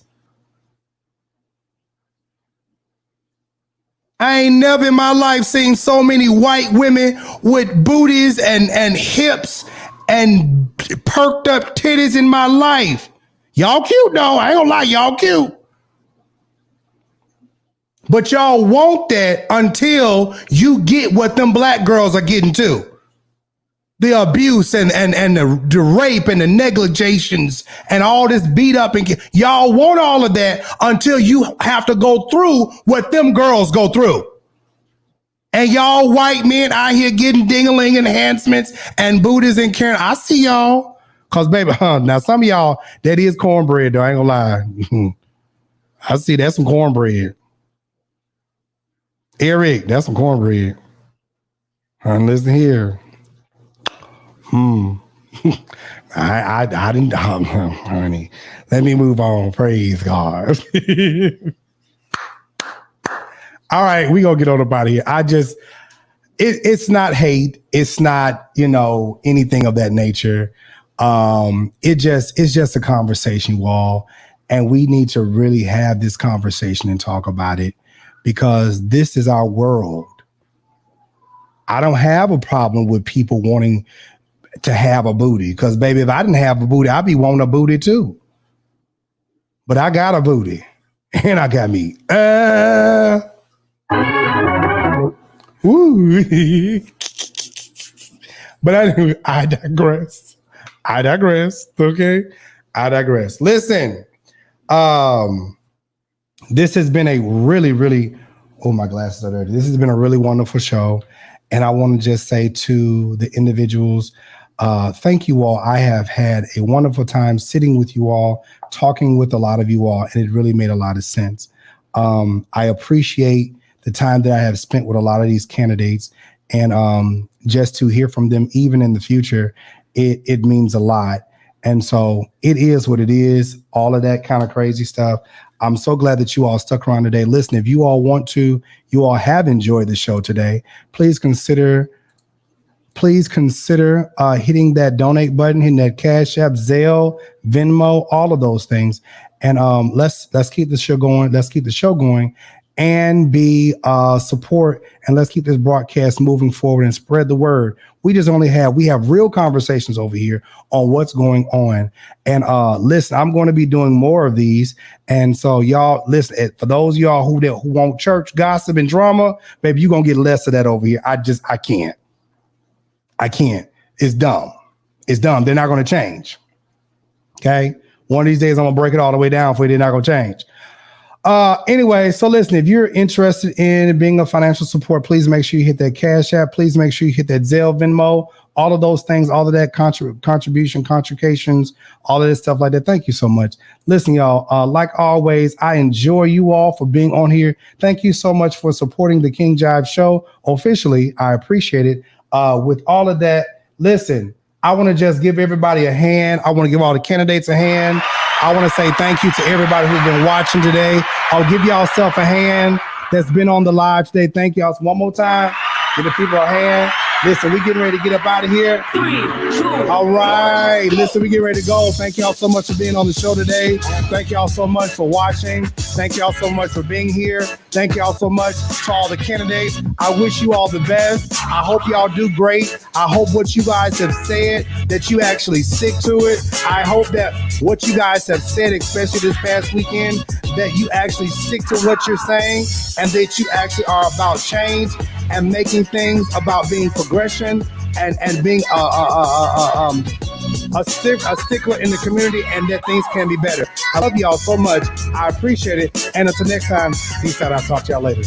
I ain't never in my life seen so many white women with booties and hips and perked up titties in my life. Y'all cute though. I ain't gonna lie, y'all cute. But y'all want that until you get what them black girls are getting too. The abuse and the rape and the negligations and all this beat up and y'all want all of that until you have to go through what them girls go through. And y'all white men out here getting ding-a-ling enhancements and booties and Karen. I see y'all. Cause baby, now some of y'all, that is cornbread though. I ain't gonna lie. I see that's some cornbread. Eric, that's some cornbread. Listen here. I didn't, honey. Let me move on. Praise God. All right, we gonna get on up out of here. It's not hate. It's not, anything of that nature. It's just a conversation, you all, and we need to really have this conversation and talk about it because this is our world. I don't have a problem with people wanting to have a booty because, baby, if I didn't have a booty, I'd be wanting a booty too. But I got a booty and I got me. Woo. But I digress. Okay. I digress. Listen, this has been a really, really, oh, my glasses are dirty. This has been a really wonderful show. And I want to just say to the individuals, thank you all. I have had a wonderful time sitting with you all, talking with a lot of you all, and it really made a lot of sense. I appreciate the time that I have spent with a lot of these candidates, and just to hear from them, even in the future, it means a lot. And so it is what it is, all of that kind of crazy stuff. I'm so glad that you all stuck around today. Listen, if you all want to, you all have enjoyed the show today, please consider hitting that donate button, hitting that Cash App, Zelle, Venmo, all of those things. And let's keep the show going. Let's keep the show going and be support, and let's keep this broadcast moving forward and spread the word. We have real conversations over here on what's going on. And listen, I'm going to be doing more of these. And so y'all, listen, for those of y'all who want church gossip and drama, baby, you're going to get less of that over here. I can't. It's dumb. They're not going to change. Okay. One of these days, I'm going to break it all the way down for you. They're not going to change. Anyway, so listen, if you're interested in being a financial support, please make sure you hit that Cash App. Please make sure you hit that Zelle, Venmo, all of those things, all of that contributions, all of this stuff like that. Thank you so much. Listen, y'all, like always, I enjoy you all for being on here. Thank you so much for supporting the King Jive Show officially. I appreciate it. With all of that, listen, I want to just give everybody a hand. I want to give all the candidates a hand. I want to say thank you to everybody who's been watching today. I'll give y'all self a hand that's been on the live today. Thank y'all. So one more time, give the people a hand. Listen, we're getting ready to get up out of here. 3, 2. All right. Listen, we're getting ready to go. Thank y'all so much for being on the show today. Thank y'all so much for watching. Thank y'all so much for being here. Thank y'all so much to all the candidates. I wish you all the best. I hope y'all do great. I hope what you guys have said, that you actually stick to it. I hope that what you guys have said, especially this past weekend, that you actually stick to what you're saying and that you actually are about change and making things about being progression and being a stickler in the community, and that things can be better. I love y'all so much. I appreciate it. And until next time, peace out. I'll talk to y'all later.